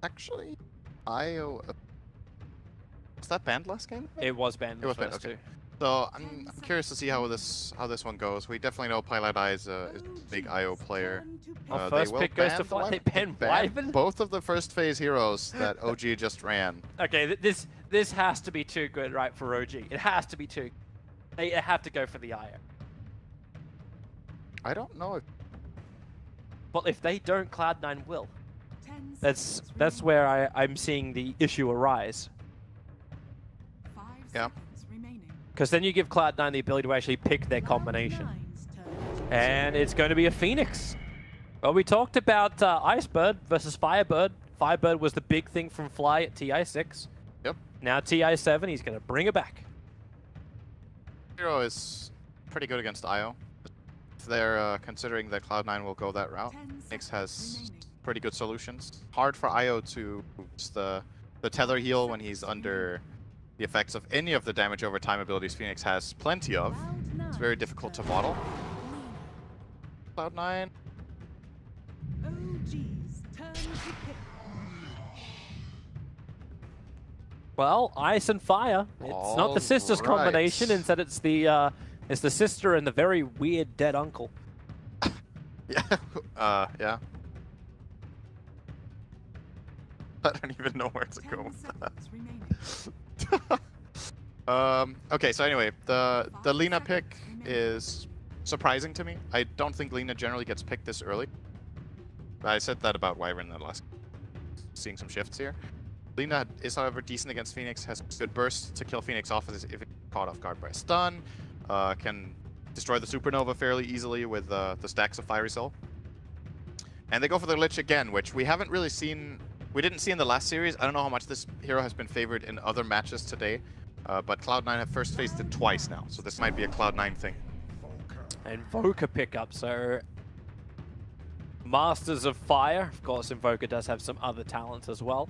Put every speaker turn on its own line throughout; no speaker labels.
Actually, IO... Was that banned last game?
It was banned.
It was banned, okay. So I'm curious to see how this one goes. We definitely know Cloud9 is a big IO player.
Our first pick goes to Fly. They ban Wyvern?
Both of the first phase heroes that OG just ran.
Okay, this has to be too good, right, for OG. It has to be too. They have to go for the IO.
I don't know if...
But if they don't, Cloud9 will. That's where I'm seeing the issue arise.
Yeah.
Because then you give Cloud9 the ability to actually pick their combination. And it's going to be a Phoenix. Well, we talked about Icebird versus Firebird. Firebird was the big thing from Fly at TI6.
Yep.
Now TI7, he's going to bring it back.
Hero is pretty good against IO. If they're considering that Cloud9 will go that route, Phoenix has pretty good solutions. Hard for IO to use the tether heal when he's under the effects of any of the damage over time abilities Phoenix has plenty of. It's very difficult to model. Cloud9.
Well, ice and fire. It's not the sisters combination, instead it's the sister and the very weird dead uncle.
Yeah. Yeah. I don't even know where to go with that. Okay, so anyway, the Lina pick is surprising to me. I don't think Lina generally gets picked this early. I said that about Wyvern in the last, seeing some shifts here. Lina is, however, decent against Phoenix, has good burst to kill Phoenix off if it's caught off guard by a stun, can destroy the Supernova fairly easily with the stacks of Fiery Soul. And they go for the Lich again, which we haven't really seen. We didn't see in the last series. I don't know how much this hero has been favored in other matches today, but Cloud9 have first faced it twice now, so this might be a Cloud9 thing.
And Invoker pickup, so Masters of Fire. Of course, Invoker does have some other talents as well.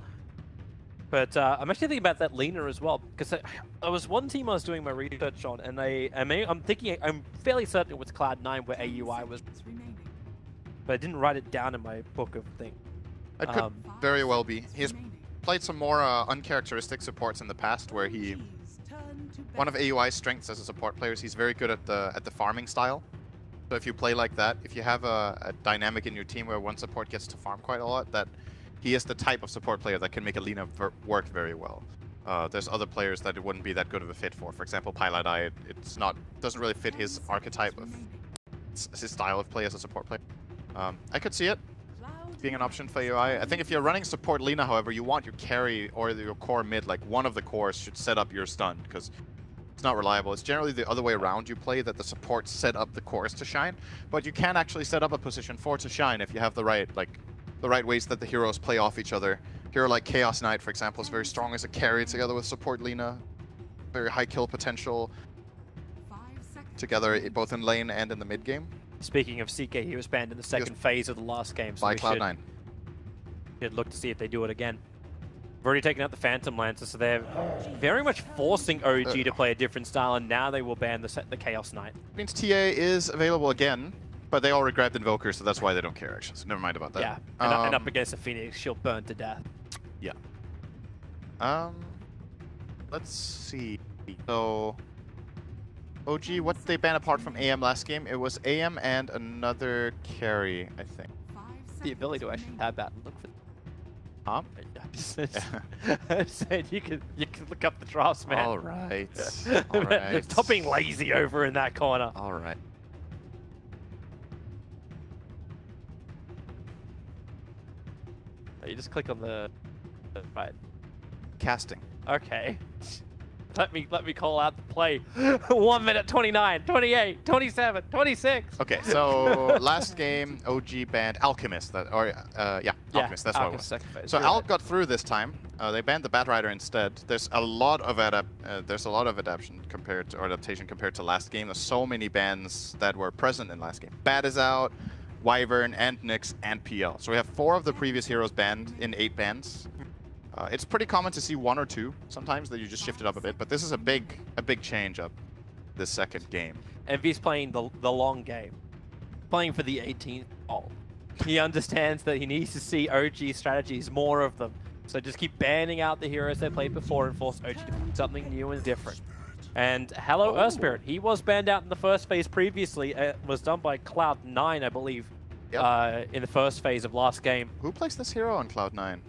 But I'm actually thinking about that Lina as well, because there was one team I was doing my research on, and I'm fairly certain it was Cloud9 where AUI was, but I didn't write it down in my book of things.
It could very well be. He's played some more uncharacteristic supports in the past, where one of AUI's strengths as a support player is he's very good at the farming style. So if you play like that, if you have a dynamic in your team where one support gets to farm quite a lot, that he is the type of support player that can make a Lina work very well. There's other players that it wouldn't be that good of a fit for. For example, Cloud9, doesn't really fit his archetype of his style of play as a support player. I could see it being an option for AUI. I think if you're running support Lina, however, you want your carry or your core mid, like one of the cores should set up your stun, because it's not reliable. It's generally the other way around you play, that the supports set up the cores to shine, but you can actually set up a position for it to shine if you have the right ways that the heroes play off each other. A hero like Chaos Knight, for example, is very strong as a carry together with support Lina. Very high kill potential together, both in lane and in the mid game.
Speaking of CK, he was banned in the second phase of the last game, so
by Cloud9.
Should look to see if they do it again. We've already taken out the Phantom Lancer, so they're very much forcing OG to play a different style, and now they will ban the Chaos Knight.
Means TA is available again, but they already grabbed Invoker, so that's why they don't care, actually. So never mind about that.
Yeah, and up against a Phoenix, she'll burn to death.
Yeah. Let's see. So OG, what did they ban apart from AM last game? It was AM and another carry, I think.
The ability to actually have that and look for.
Huh?
I said you can look up the drafts, man.
All right. All right.
Stop being lazy over in that corner.
All right.
You just click on the right.
Casting.
Okay. Let me call out the play. 1 minute 29, 28, 27, 26.
Okay, so last game OG banned Alchemist. Alchemist. That's what it was. So Alc got through this time. They banned the Batrider instead. There's a lot of adaptation compared to last game. There's so many bans that were present in last game. Bat is out, Wyvern and Nyx and PL. So we have 4 of the previous heroes banned in 8 bans. It's pretty common to see 1 or 2 sometimes that you just shift it up a bit, but this is a big change up this second game.
And V's playing the long game, playing for the 18th. Oh, He understands that he needs to see OG strategies, more of them. So just keep banning out the heroes they played before and force OG to do something new and different. And hello, Earthspirit. He was banned out in the first phase previously. It was done by Cloud9, I believe, in the first phase of last game.
Who plays this hero on Cloud9?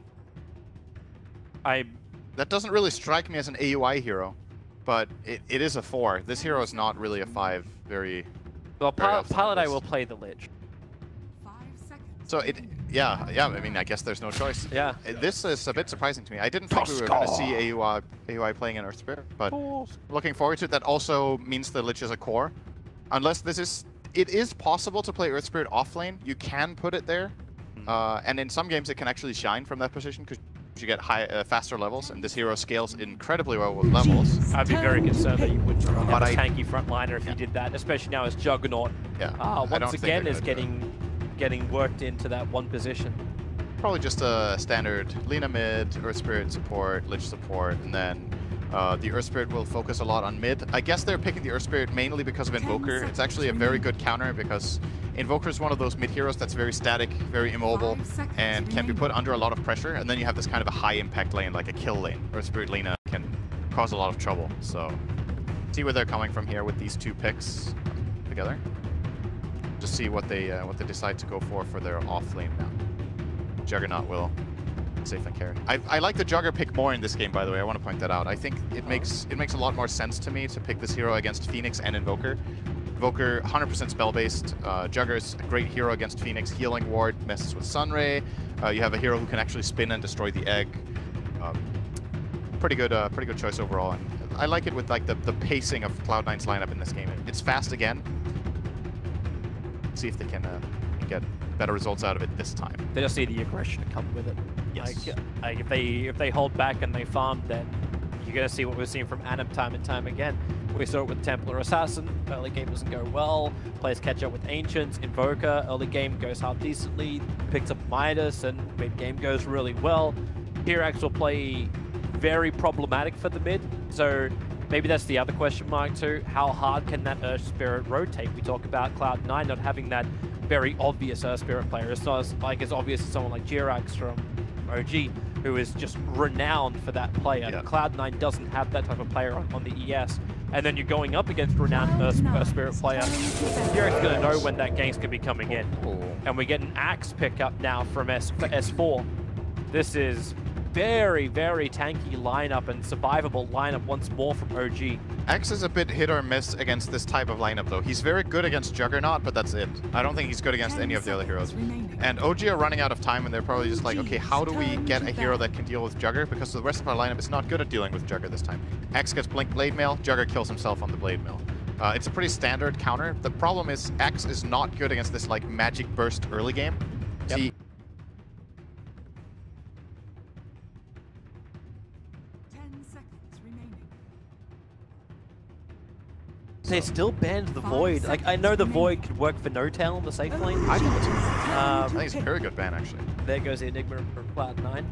That doesn't really strike me as an AUI hero, but it is a 4. This hero is not really a 5 very...
Well, Pilot I will play the Lich.
So yeah, I mean, I guess there's no choice.
Yeah.
This is a bit surprising to me. I didn't think we were going to see AUI playing an Earthspirit, but looking forward to it. That also means the Lich is a core. Unless this is... It is possible to play Earthspirit off lane. You can put it there. And in some games it can actually shine from that position because you get faster levels, and this hero scales incredibly well with levels.
I'd be very concerned that you wouldn't have a tanky frontliner if you did that, especially now as Juggernaut once again is getting worked into that one position.
Probably just a standard Lina mid, Earthspirit support, Lich support, and then the Earthspirit will focus a lot on mid. I guess they're picking the Earthspirit mainly because of Invoker. It's actually a very good counter because Invoker is one of those mid heroes that's very static, very immobile, and can be put under a lot of pressure. And then you have this kind of a high impact lane, like a kill lane. Earthspirit Lina can cause a lot of trouble. So see where they're coming from here with these two picks together. Just see what they decide to go for their off lane now. Juggernaut will safe and carry. I like the Jugger pick more in this game, by the way. I want to point that out. I think it makes a lot more sense to me to pick this hero against Phoenix and Invoker. Invoker 100% spell based. Jugger's a great hero against Phoenix. Healing ward messes with Sunray. You have a hero who can actually spin and destroy the egg. Pretty good choice overall. And I like it with like the pacing of Cloud9's lineup in this game. It's fast again. See if they can get better results out of it this time.
They just need the aggression to come with it.
Yes.
Like if they hold back and they farm, then you're gonna see what we've seen from Anim time and time again. We saw it with Templar Assassin. Early game doesn't go well. Players catch up with Ancients. Invoker, early game goes half decently. Picks up Midas, and mid game goes really well. Hirax will play very problematic for the mid. So maybe that's the other question mark too. How hard can that Earthspirit rotate? We talk about Cloud9 not having that very obvious Earthspirit player. It's not as obvious as someone like Jirax from OG, who is just renowned for that player. Yeah. Cloud9 doesn't have that type of player on the ES. And then you're going up against renowned Earthspirit player. Jirax is going to know when that game's going to be coming in. And we get an Axe pickup now from S4. This is very, very tanky lineup and survivable lineup once more from OG.
Axe is a bit hit or miss against this type of lineup though. He's very good against Juggernaut, but that's it. I don't think he's good against any of the other heroes. And OG are running out of time and they're probably just like, okay, how do we get a hero that can deal with Jugger? Because the rest of our lineup is not good at dealing with Jugger this time. Axe gets Blink Blade Mail, Jugger kills himself on the Blade Mail. It's a pretty standard counter. The problem is Axe is not good against this like magic burst early game.
Yep. They still banned the Void. Like, I know the Void could work for No Tail in the safe lane.
I think it's I think it's a very good ban, actually.
There goes the Enigma from Cloud9.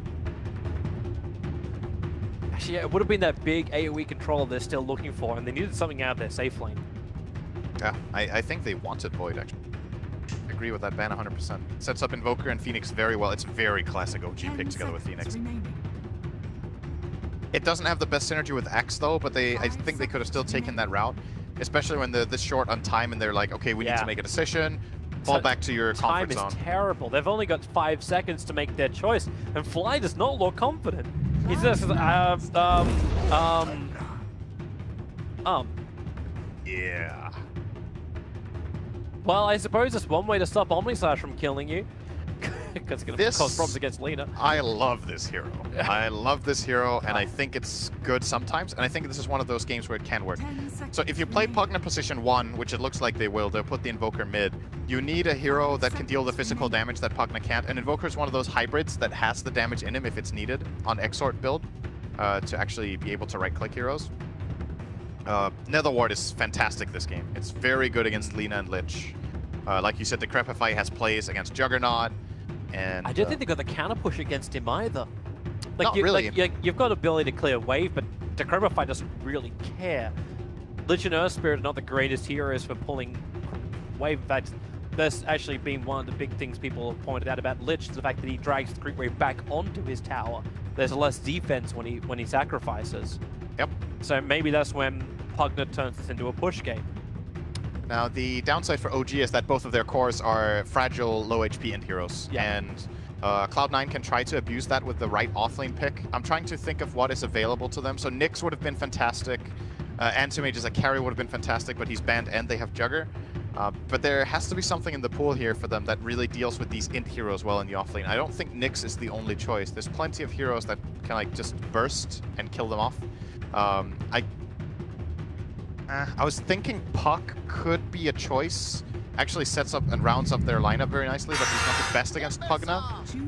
Actually, yeah, it would have been that big AoE control they're still looking for, and they needed something out of their safe lane.
Yeah, I think they wanted Void, actually. I agree with that ban 100%. Sets up Invoker and Phoenix very well. It's very classic OG pick together with Phoenix. It doesn't have the best synergy with Axe, though, but I think they could have still taken that route. Especially when they're this short on time and they're like, okay, we need to make a decision. Fall back to your comfort zone.
Time is terrible. They've only got 5 seconds to make their choice, and Fly does not look confident. He's just
Yeah.
Well, I suppose it's one way to stop Omnislash from killing you. Because it's going to cause problems against Lina.
I love this hero. I love this hero, and I think it's good sometimes. And I think this is one of those games where it can work. So if you play Pugna position 1, which it looks like they will, they'll put the Invoker mid. You need a hero that can deal the physical damage that Pugna can't. And Invoker is one of those hybrids that has the damage in him if it's needed on Exort build to actually be able to right-click heroes. Nether Ward is fantastic this game. It's very good against Lina and Lich. Like you said, Decrepify has plays against Juggernaut. And
I don't think they got the counter push against him either. Like,
not really.
Like, you've got ability to clear wave, but Decrepify doesn't really care. Lich and Earthspirit are not the greatest heroes for pulling wave. In fact, that's actually been one of the big things people have pointed out about Lich, the fact that he drags the creep wave back onto his tower. There's less defense when he sacrifices.
Yep.
So maybe that's when Pugna turns this into a push game.
Now, the downside for OG is that both of their cores are fragile, low HP end heroes.
Yeah.
And Cloud9 can try to abuse that with the right offlane pick. I'm trying to think of what is available to them. So Nyx would have been fantastic. Antimage as a carry would have been fantastic, but he's banned and they have Jugger. But there has to be something in the pool here for them that really deals with these int heroes well in the offlane. I don't think Nyx is the only choice. There's plenty of heroes that can like just burst and kill them off. I was thinking Puck could be a choice. Actually sets up and rounds up their lineup very nicely, but he's not the best against Pugna.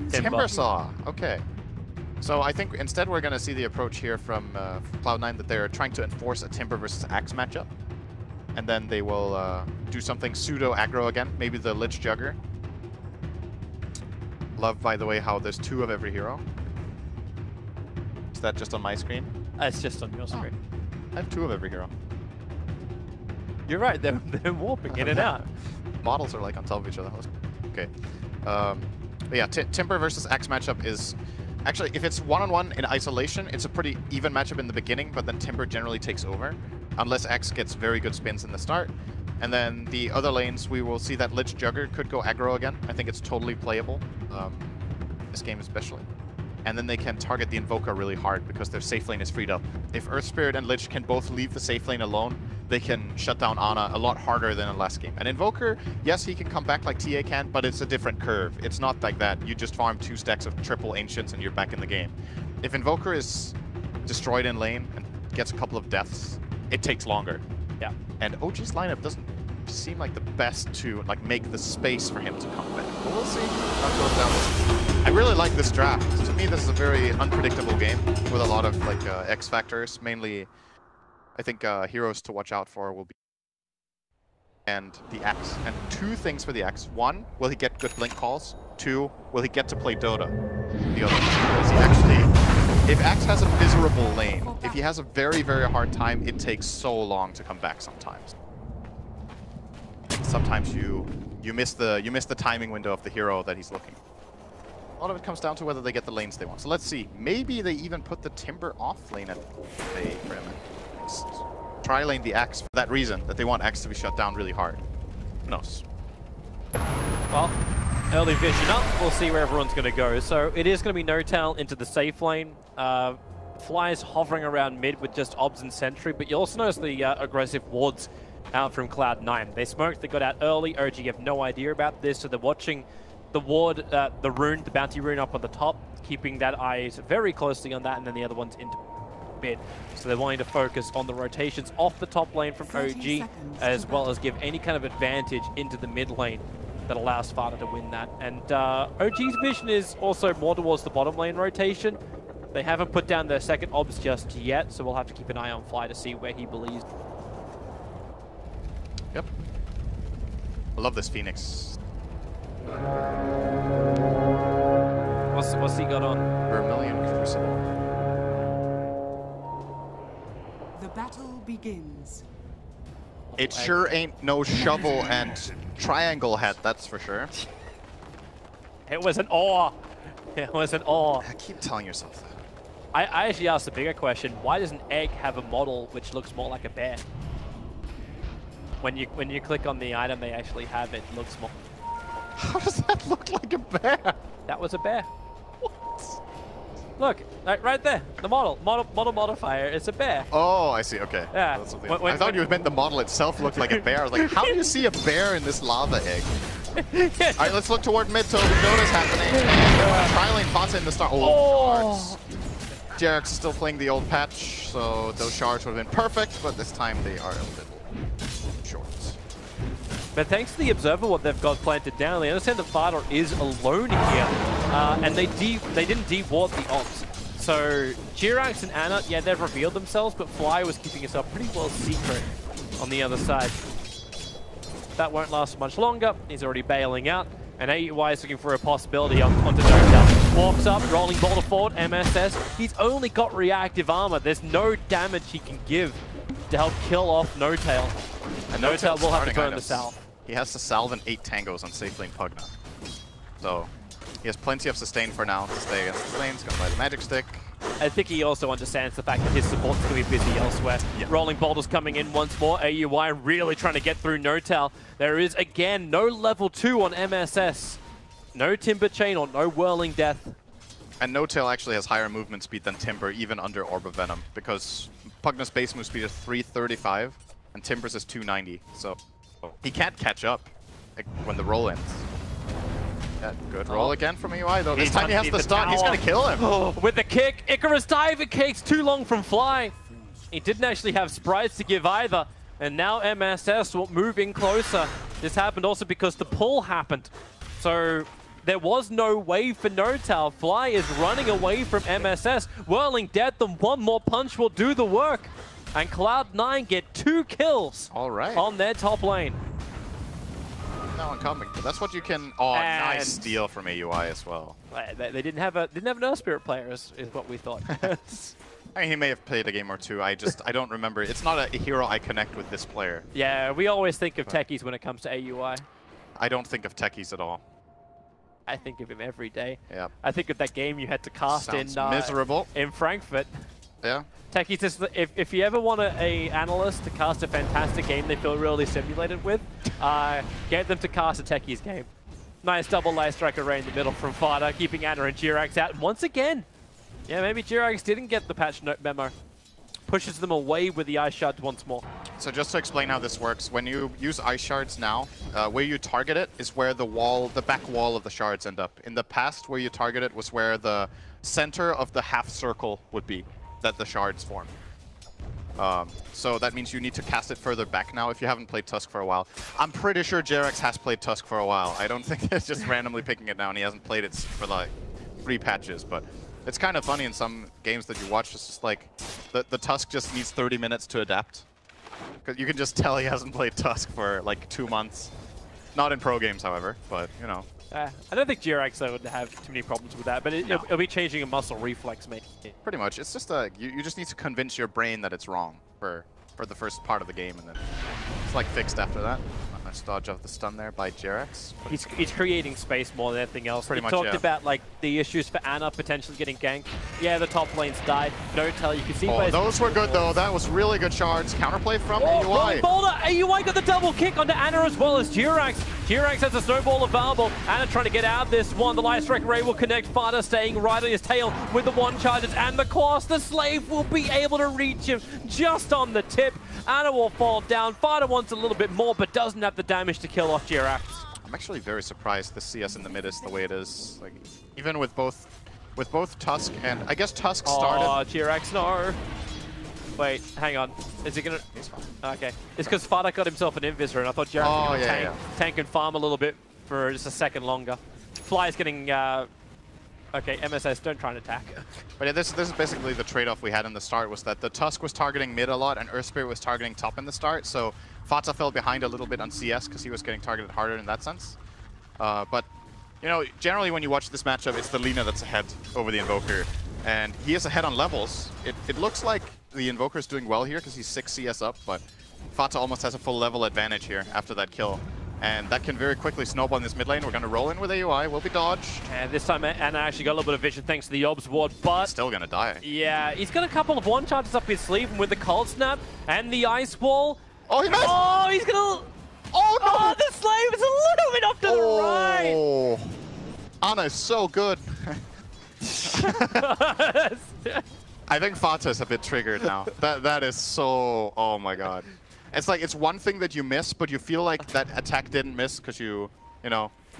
Timbersaw. Okay. So I think instead we're going to see the approach here from Cloud9 that they're trying to enforce a Timber versus Axe matchup. And then they will do something pseudo aggro again, maybe the Lich Jugger. Love, by the way, how there's 2 of every hero. Is that just on my screen?
It's just on your screen.
I have 2 of every hero.
You're right, they're warping in and out.
Models are like on top of each other. Okay. But yeah, Timber versus Axe matchup is... Actually, if it's one-on-one in isolation, it's a pretty even matchup in the beginning, but then Timber generally takes over. Unless Axe gets very good spins in the start. And then the other lanes, we will see that Lich Jugger could go aggro again. I think it's totally playable, this game especially. And then they can target the Invoker really hard because their safe lane is freed up. If Earth Spirit and Lich can both leave the safe lane alone, they can shut down Ana a lot harder than in last game. And Invoker, yes, he can come back like TA can, but it's a different curve. It's not like that. You just farm 2 stacks of triple Ancients and you're back in the game. If Invoker is destroyed in lane and gets a couple of deaths, it takes longer.
Yeah. And
OG's lineup doesn't seem like the best to like make the space for him to come back. But we'll see how it goes down. I really like this draft. To me, this is a very unpredictable game with a lot of like X factors. Mainly, I think heroes to watch out for will be and the Axe. And 2 things for the Axe. 1, will he get good blink calls? 2, will he get to play Dota? The other, is he actually... If Axe has a miserable lane, if he has a very, very hard time, it takes so long to come back sometimes. Sometimes you miss the timing window of the hero that he's looking. A lot of it comes down to whether they get the lanes they want. So let's see. Maybe they even put the Timber off lane at the try lane the Axe for that reason, that they want Axe to be shut down really hard. Who knows?
Well, early vision up. We'll see where everyone's going to go. So it is going to be No-Tail into the safe lane. Fly's hovering around mid with just Obs and Sentry, but you also notice the aggressive wards out from Cloud9. They smoked, they got out early. OG have no idea about this, so they're watching the ward, the rune, the bounty rune up on the top, keeping that eyes very closely on that, and then the other one's into mid. So they're wanting to focus on the rotations off the top lane from OG, as well as give any kind of advantage into the mid lane that allows Fnatic to win that. And OG's vision is also more towards the bottom lane rotation. They haven't put down their second Obs just yet, so we'll have to keep an eye on Fly to see where he believes.
Yep. I love this Phoenix.
What's he got on?
Vermilion Crucible.
The battle begins.
It sure ain't no shovel and triangle hat, that's for sure.
It was an ore. It was an ore.
Keep telling yourself that.
I actually asked a bigger question. Why does an egg have a model which looks more like a bear? When you click on the item they actually have, it looks more...
How does that look like a bear?
That was a bear.
What?
Look, right there. The model modifier is a bear.
Oh, I see. Okay.
Yeah.
I thought you meant the model itself looked like a bear. I was like, how do you see a bear in this lava egg? All right, let's look toward mid to notice happening. Tri-lane bots in the start. Oh, Jarek's still playing the old patch, so those shards would have been perfect, but this time they are a little short.
But thanks to the Observer, what they've got planted down, they understand that Fnatic is alone here, and they didn't de-ward the Ops. So Jirax and Ana, yeah, they've revealed themselves, but Fly was keeping himself pretty well secret on the other side. That won't last much longer. He's already bailing out, and AUI is looking for a possibility onto No-Tail. Walks up, rolling boulder forward, MSS. He's only got reactive armor. There's no damage he can give to help kill off No-Tail. And No-Tail will have to burn the south.
he has to salve and 8 tangos on safe lane Pugna. So he has plenty of sustain for now to stay against the lane. He's going to buy the magic stick.
I think he also understands the fact that his support's going to be busy elsewhere. Yeah. Rolling Boulders coming in once more. AUI really trying to get through Notal. There is, again, no level 2 on MSS. No Timber Chain or no Whirling Death.
And Notal actually has higher movement speed than Timber, even under Orb of Venom, because Pugna's base move speed is 335 and Timber's is 290. So he can't catch up when the roll ends. Yeah, good roll again from AUI, though. This time he has the stun. He's going to kill him.
Oh, with the kick, Icarus dive. It takes too long from Fly. He didn't actually have sprites to give either. And now MSS will move in closer. This happened also because the pull happened. So there was no wave for Notal. Fly is running away from MSS. Whirling Death, and one more punch will do the work. And Cloud9 get 2 kills on their top lane.
That one coming, but that's what you can. Oh, and nice steal from AUI as well.
They didn't have an Earth Spirit player, is what we thought.
I mean, he may have played a game or two. I don't remember. It's not a hero I connect with this player.
Yeah, we always think of techies when it comes to AUI.
I don't think of techies at all.
I think of him every day.
Yeah.
I think of that game you had to cast
miserable
in Frankfurt.
Yeah.
Techies, just, if you ever want a analyst to cast a fantastic game they feel really simulated with, get them to cast a Techies game. Nice double layer strike array in the middle from Fada, keeping Ana and Jirax out. And once again, yeah, maybe Jirax didn't get the patch note memo. Pushes them away with the Ice Shards once more.
So just to explain how this works, when you use Ice Shards now, where you target it is where the back wall of the shards end up. In the past, where you target it was where the center of the half circle would be that the shards form. So that means you need to cast it further back now if you haven't played Tusk for a while. I'm pretty sure Jirax has played Tusk for a while. I don't think it's just randomly picking it down. He hasn't played it for like 3 patches, but it's kind of funny in some games that you watch. It's just like the Tusk just needs 30 minutes to adapt. Because you can just tell he hasn't played Tusk for like 2 months. Not in pro games, however, but you know.
I don't think Jirax would have too many problems with that, but it'll be changing a muscle reflex, mate.
Pretty much. It's just you just need to convince your brain that it's wrong for the first part of the game, and then it's like fixed after that. Nice dodge of the stun there by Jirax.
He's creating space more than anything else.
Pretty much,
talked about like the issues for Ana potentially getting ganked. Yeah, the top lane's died. Notal, you can see.
Oh, those were good though. That was really good shards. Counterplay from AUI.
Boulder. AUI got the double kick onto Ana as well as Jirax. Jirax has a snowball available. Ana trying to get out of this one. The Light Strike Ray will connect. Fada staying right on his tail with the 1 charges and the cross. The Slave will be able to reach him just on the tip. Ana will fall down. Fada wants a little bit more, but doesn't have the damage to kill off Jirax.
I'm actually very surprised the CS in the mid is the way it is. Like, even with both Tusk and I guess Tusk started.
Oh, Jirax, no. Wait, hang on. Is he gonna?
He's fine.
Okay. It's because Fada got himself an Invisor, and I thought Jirax was gonna tank and farm a little bit for just a second longer. Fly's getting. Okay, MSS, don't try and attack.
But yeah, this is basically the trade-off we had in the start, was that the Tusk was targeting mid a lot and Earth Spirit was targeting top in the start, so Fata fell behind a little bit on CS because he was getting targeted harder in that sense. But, you know, generally when you watch this matchup, it's the Lina that's ahead over the Invoker, and he is ahead on levels. It looks like the Invoker is doing well here because he's 6 CS up, but Fata almost has a full level advantage here after that kill. And that can very quickly snowball in this mid lane. We're going to roll in with AUI. Will be dodged.
And this time Ana actually got a little bit of vision thanks to the Obs ward, but...
Still going to die.
Yeah, he's got a couple of 1 charges up his sleeve, and with the Cold Snap and the Ice Wall...
Oh, he missed!
Oh, he's going to...
Oh, no!
Oh, the Slave is a little bit off to the right!
Oh, Ana is so good. I think Fata's a bit triggered now. That is so... Oh, my God. It's like, it's one thing that you miss, but you feel like that attack didn't miss because you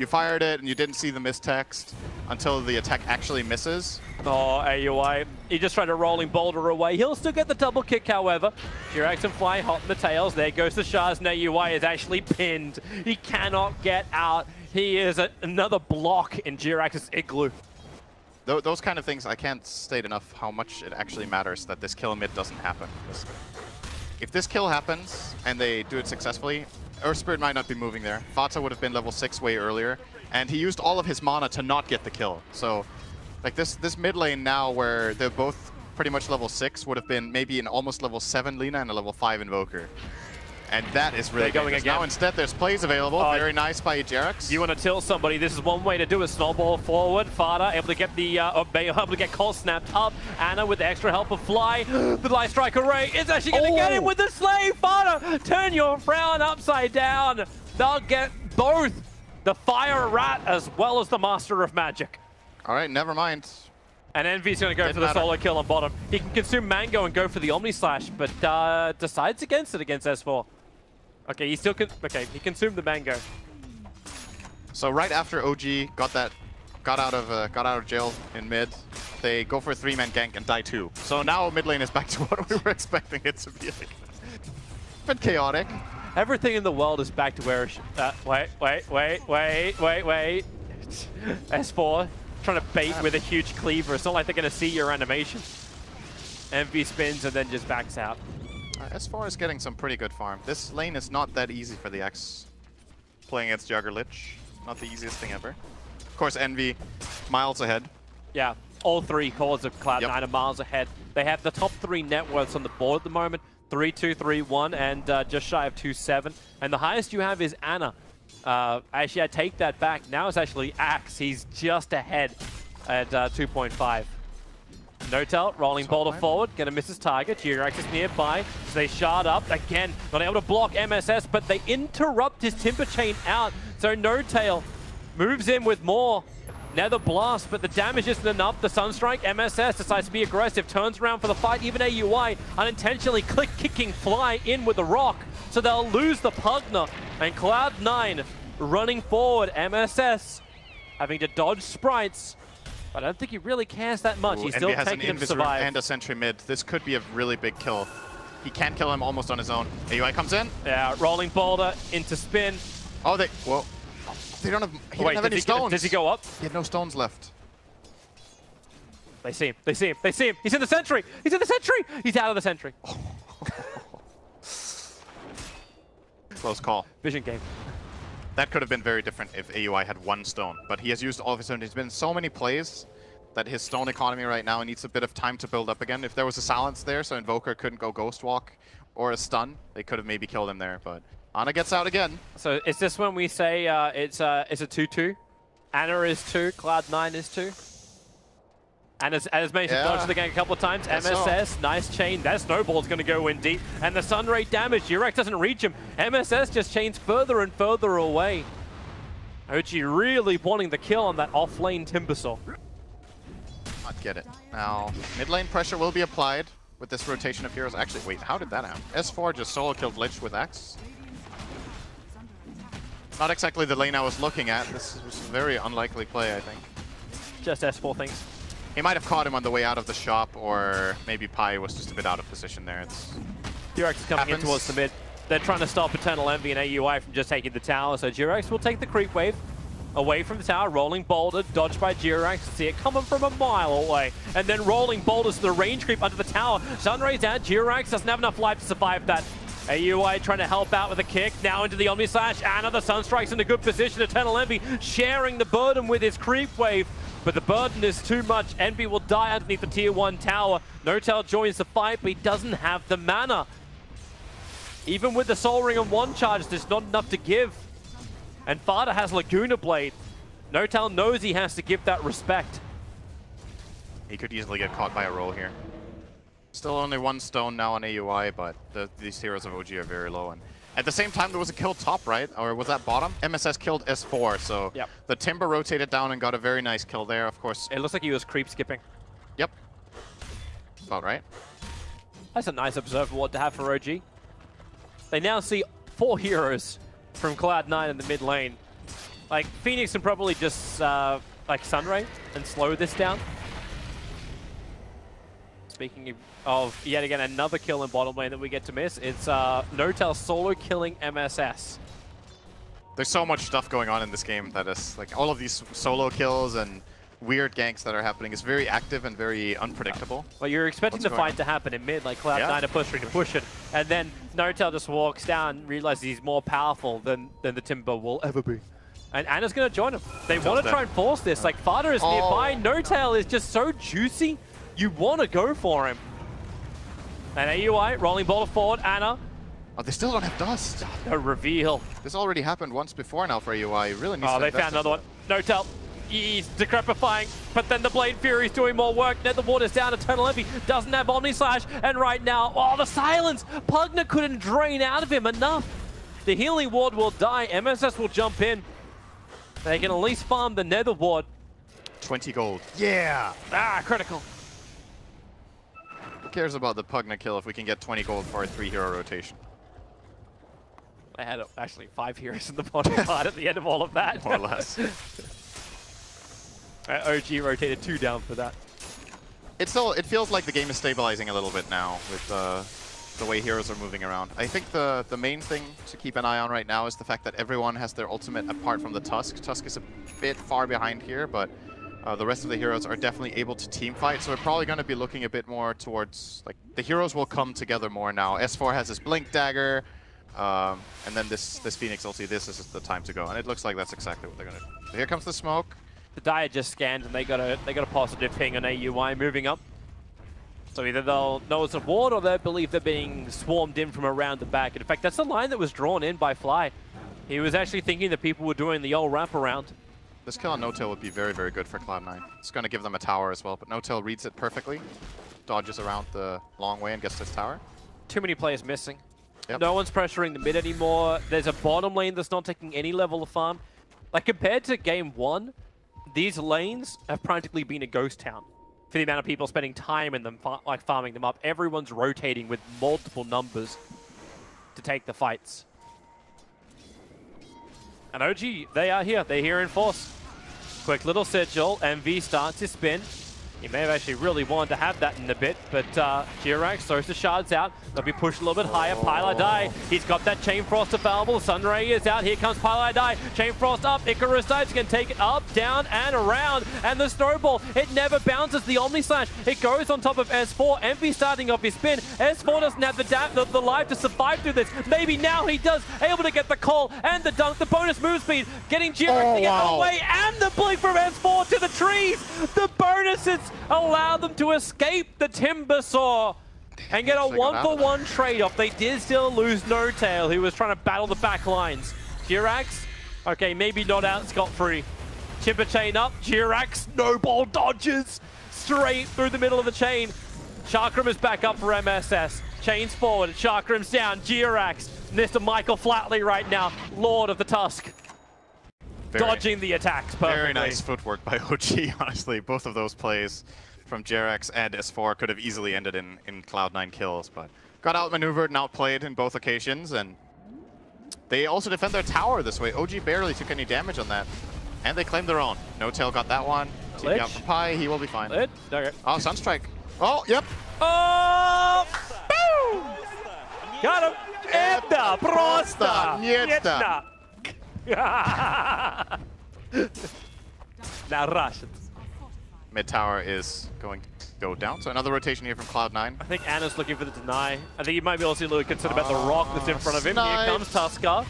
fired it and you didn't see the miss text until the attack actually misses.
Oh, AUI, he just tried to rolling boulder away. He'll still get the double kick, however. Jirax and Fly hot in the tails. There goes the Shaz, and AUI is actually pinned. He cannot get out. He is another block in Jirax's igloo.
Those kind of things, I can't state enough how much it actually matters that this kill mid doesn't happen. If this kill happens and they do it successfully, Earth Spirit might not be moving there. Fata would have been level 6 way earlier, and he used all of his mana to not get the kill. So, like this mid lane now, where they're both pretty much level 6, would have been maybe an almost level 7 Lina and a level 5 Invoker. And that is really
going
good.
again.
Now instead there's plays available. Very nice by Jerax.
You want to tilt somebody, this is one way to do it. Snowball forward, Fada able to get the able to get Cole snapped up. Anna with the extra help of Fly. The Light Strike Array is actually going to get him with the slave. Fada, turn your frown upside down. They'll get both the Fire Rat as well as the Master of Magic.
All right, never mind.
And Envy's going to go for the solo kill on bottom. He can consume Mango and go for the Omni Slash, but decides against it against S4. Okay, he still he consumed the Mango.
So right after OG got out of jail in mid, they go for a 3-man gank and die 2. So now mid lane is back to what we were expecting it to be. Bit chaotic.
Everything in the world is back to where it should. Wait. S4 trying to bait with a huge cleaver. It's not like they're going to see your animation. Envy spins and then just backs out.
S4 is getting some pretty good farm. This lane is not that easy for the X. Playing against Jugger Lich, not the easiest thing ever. Of course, Envy miles ahead.
Yeah, all 3 cores of Cloud9 are miles ahead. They have the top 3 net worths on the board at the moment. 3-2, 3-1, and just shy of 2-7. And the highest you have is Anna. Actually, I take that back. Now it's actually Axe. He's just ahead at 2.5. Notel rolling boulder forward, gonna miss his target. Jirax is nearby, so they shard up again. Not able to block MSS, but they interrupt his Timber Chain out. So Notail moves in with more Nether Blast, but the damage isn't enough. The Sunstrike, MSS decides to be aggressive, turns around for the fight. Even AUI unintentionally kicking Fly in with the rock, so they'll lose the Pugner. And Cloud9 running forward, MSS having to dodge sprites. But I don't think he really cares that much. He's still taking him to survive.
And a sentry mid. This could be a really big kill. He can kill him almost on his own. AUI comes in.
Yeah, rolling boulder into spin.
Oh, they don't have. He didn't have any stones.
Does he go up?
He had no stones left.
They see him. They see him. They see him. He's in the sentry. He's in the sentry. He's out of the sentry.
Close call.
Vision game.
That could have been very different if AUI had 1 stone, but he has used all of his stone. There's been so many plays that his stone economy right now needs a bit of time to build up again. If there was a silence there, so Invoker couldn't go Ghost Walk or a stun, they could have maybe killed him there, but Ana gets out again.
So is this when we say it's a 2-2? Ana is 2, Cloud9 is 2? And as mentioned, dodged the gank a couple of times. MSS, nice chain. That snowball's going to go in deep. And the sun ray damage, Jirax doesn't reach him. MSS just chains further and further away. OG really wanting the kill on that off-lane Timbersaw.
Not get it. Now, mid lane pressure will be applied with this rotation of heroes. Actually, wait, how did that happen? S4 just solo killed Lich with Axe. Not exactly the lane I was looking at. This was a very unlikely play, I think.
Just S4 things.
He might have caught him on the way out of the shop, or maybe Pi was just a bit out of position there.
Jirax is coming in towards the mid. They're trying to stop Eternal Envy and AUI from just taking the tower, so Jirax will take the creep wave away from the tower, rolling boulder, dodged by Jirax. See it coming from a mile away, and then rolling boulders to the range creep under the tower. Sunray's down, Jirax doesn't have enough life to survive that. AUI trying to help out with a kick, now into the Omni Slash. Anna, the Sunstrike's in a good position. Eternal Envy sharing the burden with his creep wave, but the burden is too much. Envy will die underneath the tier 1 tower. Notel joins the fight, but he doesn't have the mana. Even with the Soul Ring and 1 charge, there's not enough to give. And Fada has Laguna Blade. Notel knows he has to give that respect.
He could easily get caught by a roll here. Still only 1 stone now on AUI, but these heroes of OG are very low. And at the same time, there was a kill top, right? Or was that bottom? MSS killed S4, so the Timber rotated down and got a very nice kill there, of course.
It looks like he was creep skipping.
Yep. About right.
That's a nice observer ward to have for OG. They now see 4 heroes from Cloud9 in the mid lane. Like, Phoenix can probably just, like, Sunray and slow this down. Speaking of, yet again, another kill in bottom lane that we get to miss, it's Notel solo killing MSS.
There's so much stuff going on in this game that is, like, all of these solo kills and weird ganks that are happening is very active and very unpredictable.
Well, you're expecting the fight to happen in mid, like Cloud9 are pushing to push it, and then Notel just walks down and realizes he's more powerful than the Timber will ever be. And Anna's going to join him. They want to try and force this. Like, Fada is nearby. Notel is just so juicy. You want to go for him. And AUI rolling ball forward. Anna
Oh, they still don't have dust.
No reveal.
This already happened once before now for AUI. Really needs to
they
invest
found another one.
into
No-Tel. He's decrepifying, but then the Blade Fury's doing more work. Netherwater's down. Eternal Envy doesn't have Omni Slash, and right now, oh, the silence! Pugna couldn't drain out of him enough. The healing ward will die. MSS will jump in. They can at least farm the Nether ward.
20 gold. Yeah!
Ah, critical.
Who cares about the Pugna kill if we can get 20 gold for a 3-hero rotation?
They had actually 5 heroes in the bottom part at the end of all of that.
More or less.
OG rotated 2 down for that.
It feels like the game is stabilizing a little bit now with the way heroes are moving around. I think the main thing to keep an eye on right now is the fact that everyone has their ultimate apart from the Tusk. Tusk is a bit far behind here, but the rest of the heroes are definitely able to team fight, so we're probably going to be looking a bit more towards, like, the heroes will come together more now. S4 has his Blink Dagger, and then this Phoenix ulti, this is the time to go, and it looks like that's exactly what they're going to do. So here comes the smoke.
The Dire just scanned and they got a positive ping on AUI moving up. So either they'll know it's a ward or they'll believe they're being swarmed in from around the back. In fact, that's the line that was drawn in by Fly. He was actually thinking that people were doing the old wraparound.
This kill on No-Tail would be very, very good for Cloud9. It's going to give them a tower as well, but No-Tail reads it perfectly, dodges around the long way and gets to his tower.
Too many players missing.
Yep.
No one's pressuring the mid anymore. There's a bottom lane that's not taking any level of farm. Like, compared to game 1, these lanes have practically been a ghost town for the amount of people spending time in them, farming them up. Everyone's rotating with multiple numbers to take the fights. And OG, they are here. They're here in force. Quick little sigil. MV starts his spin. He may have actually really wanted to have that in a bit, but Jirax throws the shards out. They'll be pushed a little bit higher. Pyladai, he's got that Chain Frost available. Sunray is out. Here comes Pyladai. Chain Frost up. Icarus dives. He can take it up, down, and around. And the snowball, it never bounces. The Omni Slash, it goes on top of S4. Envy starting off his spin. S4 doesn't have the life to survive through this. Maybe now he does. Able to get the call and the dunk. The bonus move speed. Getting Jirax to get out of the way. And the blink from S4 to the trees. The bonuses allow them to escape the Timber Saw and get a 1-for-1 trade-off. They did still lose No-Tail, who was trying to battle the back lines. Jirax, okay, maybe not out scot-free. Timber chain up, Jirax, snowball dodges straight through the middle of the chain. Chakram is back up for MSS. Chains forward, Chakram's down, Jirax. Mr. Michael Flatley right now, Lord of the Tusk. Dodging the attacks perfectly.
Very nice footwork by OG, honestly. Both of those plays from Jirax and S4 could have easily ended in Cloud9 kills, but got outmaneuvered and outplayed in both occasions, and they also defend their tower this way. OG barely took any damage on that, and they claimed their own. No-Tail got that one. Taking out for Pi, he will be fine.
Okay.
Oh, Sunstrike. Oh, yep.
Oh! Boom! Got him! Это просто! Нечто! Now Russians.
Mid tower is going to go down, so another rotation here from Cloud9.
I think Anna's looking for the deny. I think he might be also a little concerned about the rock that's in front of him. Here comes Tusker.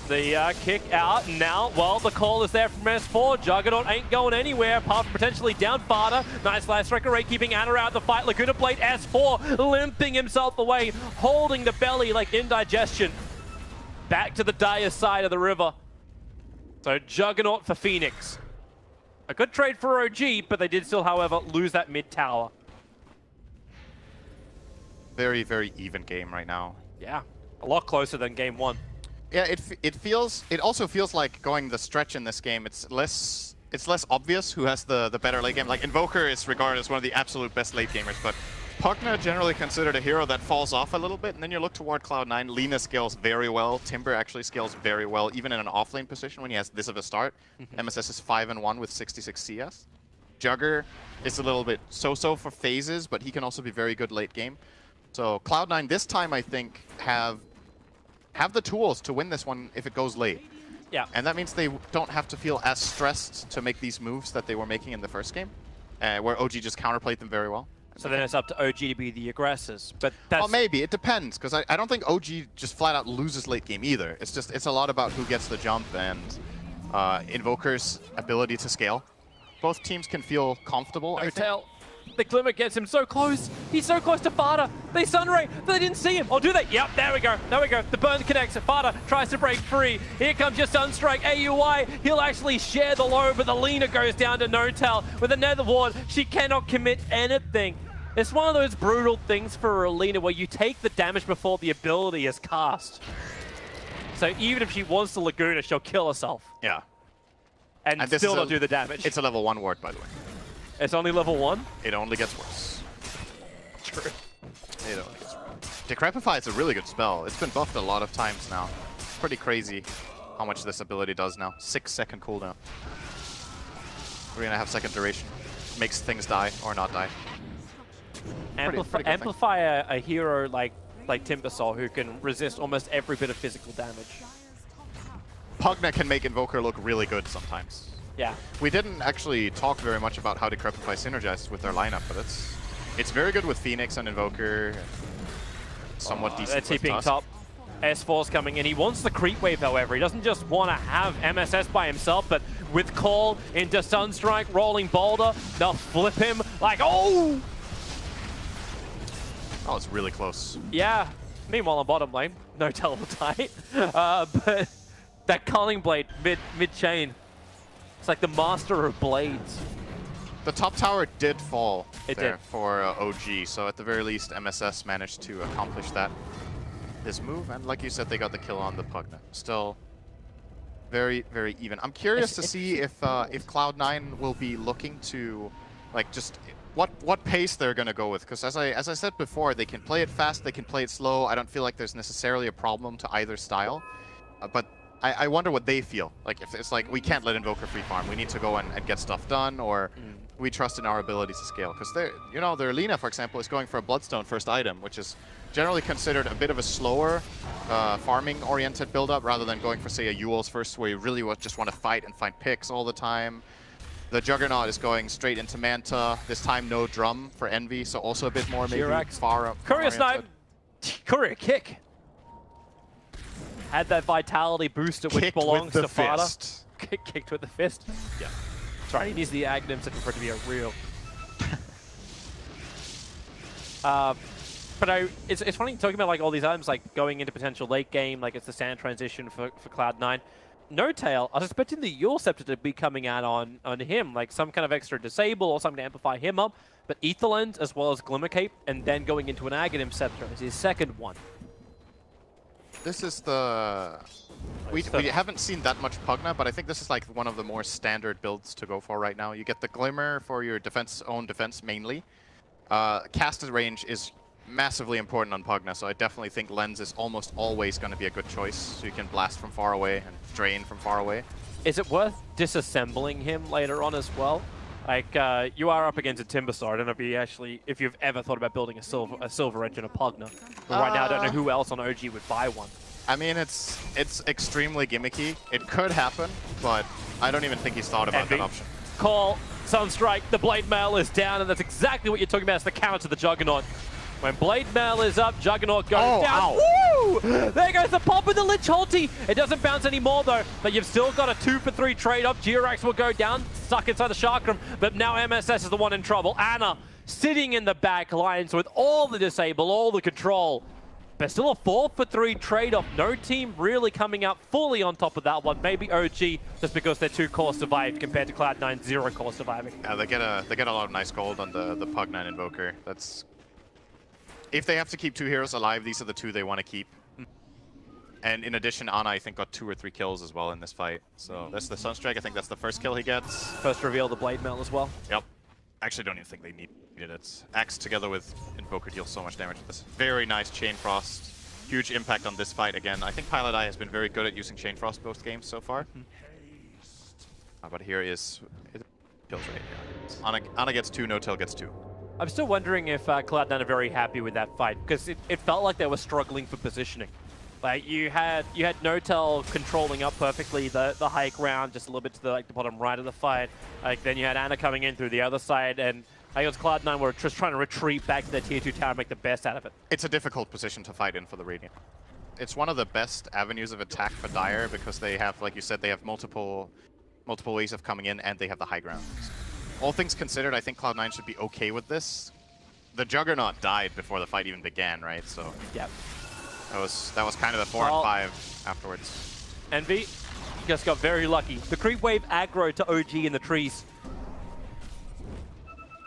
The kick out. Now, well, the call is there from S4. Juggernaut ain't going anywhere apart from potentially down Farter. Nice last striker rate, keeping Anna out of the fight. Laguna Blade, S4 limping himself away, holding the belly like indigestion. Back to the dire side of the river. So Juggernaut for Phoenix. A good trade for OG, but they did still, however, lose that mid tower.
Very, very even game right now.
Yeah, a lot closer than game 1.
Yeah, it also feels like going the stretch in this game. It's less obvious who has the better late game. Like Invoker is regarded as one of the absolute best late gamers, but Pugna generally considered a hero that falls off a little bit, and then you look toward Cloud9. Lina scales very well. Timber actually scales very well, even in an offlane position when he has this of a start. MSS is 5-1 with 66 CS. Jugger is a little bit so-so for phases, but he can also be very good late game. So Cloud9 this time, I think, have the tools to win this one if it goes late.
Yeah.
And that means they don't have to feel as stressed to make these moves that they were making in the first game, where OG just counterplayed them very well.
So then it's up to OG to be the aggressors. But that's...
Well, maybe. It depends, because I don't think OG just flat out loses late game either. It's a lot about who gets the jump and Invoker's ability to scale. Both teams can feel comfortable, I think.
The Glimmer gets him so close. He's so close to Fada. They Sunray. They didn't see him. Oh, do they? Yep, there we go. There we go. The burn connects. Fada tries to break free. Here comes your Sunstrike. AUI. He'll actually share the load, but the Lina goes down to Notel with a Nether Ward. She cannot commit anything. It's one of those brutal things for a Lina where you take the damage before the ability is cast. So even if she wants to Laguna, she'll kill herself.
Yeah.
And still not do the damage.
It's a level 1 ward, by the way.
It's only level 1?
It only gets worse.
True.
It only gets worse. Decrepify is a really good spell. It's been buffed a lot of times now. It's pretty crazy how much this ability does now. 6-second cooldown. 3.5-second duration. Makes things die or not die.
Amplify a hero like Timbersaw who can resist almost every bit of physical damage.
Pugna can make Invoker look really good sometimes.
Yeah.
We didn't actually talk very much about how Decrepify synergizes with their lineup, but it's very good with Phoenix and Invoker. Somewhat decent
they're
with
TPing
Tusk.
top. S4's coming in. He wants the creep wave, however. He doesn't just want to have MSS by himself, but with Call into Sunstrike, rolling Boulder, they'll flip him like, oh!
Oh, it's really close.
Yeah. Meanwhile, on bottom lane, no teleportate. But that Culling Blade mid-chain. It's like the master of blades.
The top tower did fall
did.
For OG, so at the very least, MSS managed to accomplish this move, and like you said, they got the kill on the Pugna. Still very, very even. I'm curious to see if Cloud9 will be looking to, like, just what pace they're gonna go with, because as I said before, they can play it fast, they can play it slow. I don't feel like there's necessarily a problem to either style, but I wonder what they feel. Like, if it's like, we can't let Invoker free farm, we need to go and get stuff done, or we trust in our abilities to scale. Because their Lina, for example, is going for a Bloodstone first item, which is generally considered a bit of a slower farming-oriented build-up, rather than going for, say, a Eul's first, where you really just want to fight and find picks all the time. The Juggernaut is going straight into Manta, this time no drum for Envy, so also a bit more maybe far up.
Courier Snipe! Courier Kick! Had that vitality booster, which belongs to Fada. Kicked with the fist. Yeah. That's right, he needs the Aghanim for it to be a real. But it's funny talking about like all these items, like going into potential late game, like it's the standard transition for Cloud9. No Tail, I was expecting the Eul Scepter to be coming out on him, like some kind of extra disable or something to amplify him up. But Ether Lens as well as Glimmer Cape, and then going into an Aghanim Scepter is his second one.
This is the... We haven't seen that much Pugna, but I think this is like one of the more standard builds to go for right now. You get the Glimmer for your own defense mainly. Casted range is massively important on Pugna, so I definitely think Lens is almost always going to be a good choice. So you can blast from far away and drain from far away.
Is it worth disassembling him later on as well? Like, you are up against a Timbersaw. I don't know if you've ever thought about building a silver edge in a Pugna. But right now, I don't know who else on OG would buy one.
I mean, it's extremely gimmicky. It could happen, but I don't even think he's thought about that option.
Call, Sunstrike, the Blade Mail is down, and that's exactly what you're talking about. It's the counter to the Juggernaut. When Blade Mail is up, Juggernaut goes down. Woo! There goes the pop with the Lich ulti. It doesn't bounce anymore though, but you've still got a 2-for-3 trade-off. Jirax will go down, stuck inside the Chakram, but now MSS is the one in trouble. Ana sitting in the back lines with all the disable, all the control. But still a 4-for-3 trade-off. No team really coming out fully on top of that one. Maybe OG, just because they're 2 core survived compared to Cloud9 0 core surviving.
Yeah, they get a lot of nice gold on the Pugna and Invoker. That's... If they have to keep 2 heroes alive, these are the 2 they want to keep. And in addition, Ana, I think, got 2 or 3 kills as well in this fight. So that's the Sunstrike. I think that's the first kill he gets.
First reveal the Blade Mail as well.
Yep. Actually, don't even think they needed it. Axe together with Invoker deals so much damage with this. Very nice Chain Frost. Huge impact on this fight again. I think Pilot Eye has been very good at using Chain Frost both games so far. But here is... It kills right here. Ana gets 2, No Tail gets 2.
I'm still wondering if Cloud9 are very happy with that fight, because it felt like they were struggling for positioning. Like, you had Notel controlling up perfectly the high ground, just a little bit to the bottom right of the fight. Like, then you had Ana coming in through the other side, and I guess Cloud9 were just trying to retreat back to their tier 2 tower and make the best out of it.
It's a difficult position to fight in for the Radiant. It's one of the best avenues of attack for Dire, because they have, like you said, they have multiple ways of coming in, and they have the high ground. all things considered, I think Cloud9 should be okay with this. The Juggernaut died before the fight even began, right? So
yep.
that was kind of the 4 and 5 afterwards.
Envy just got very lucky. The creep wave aggro to OG in the trees.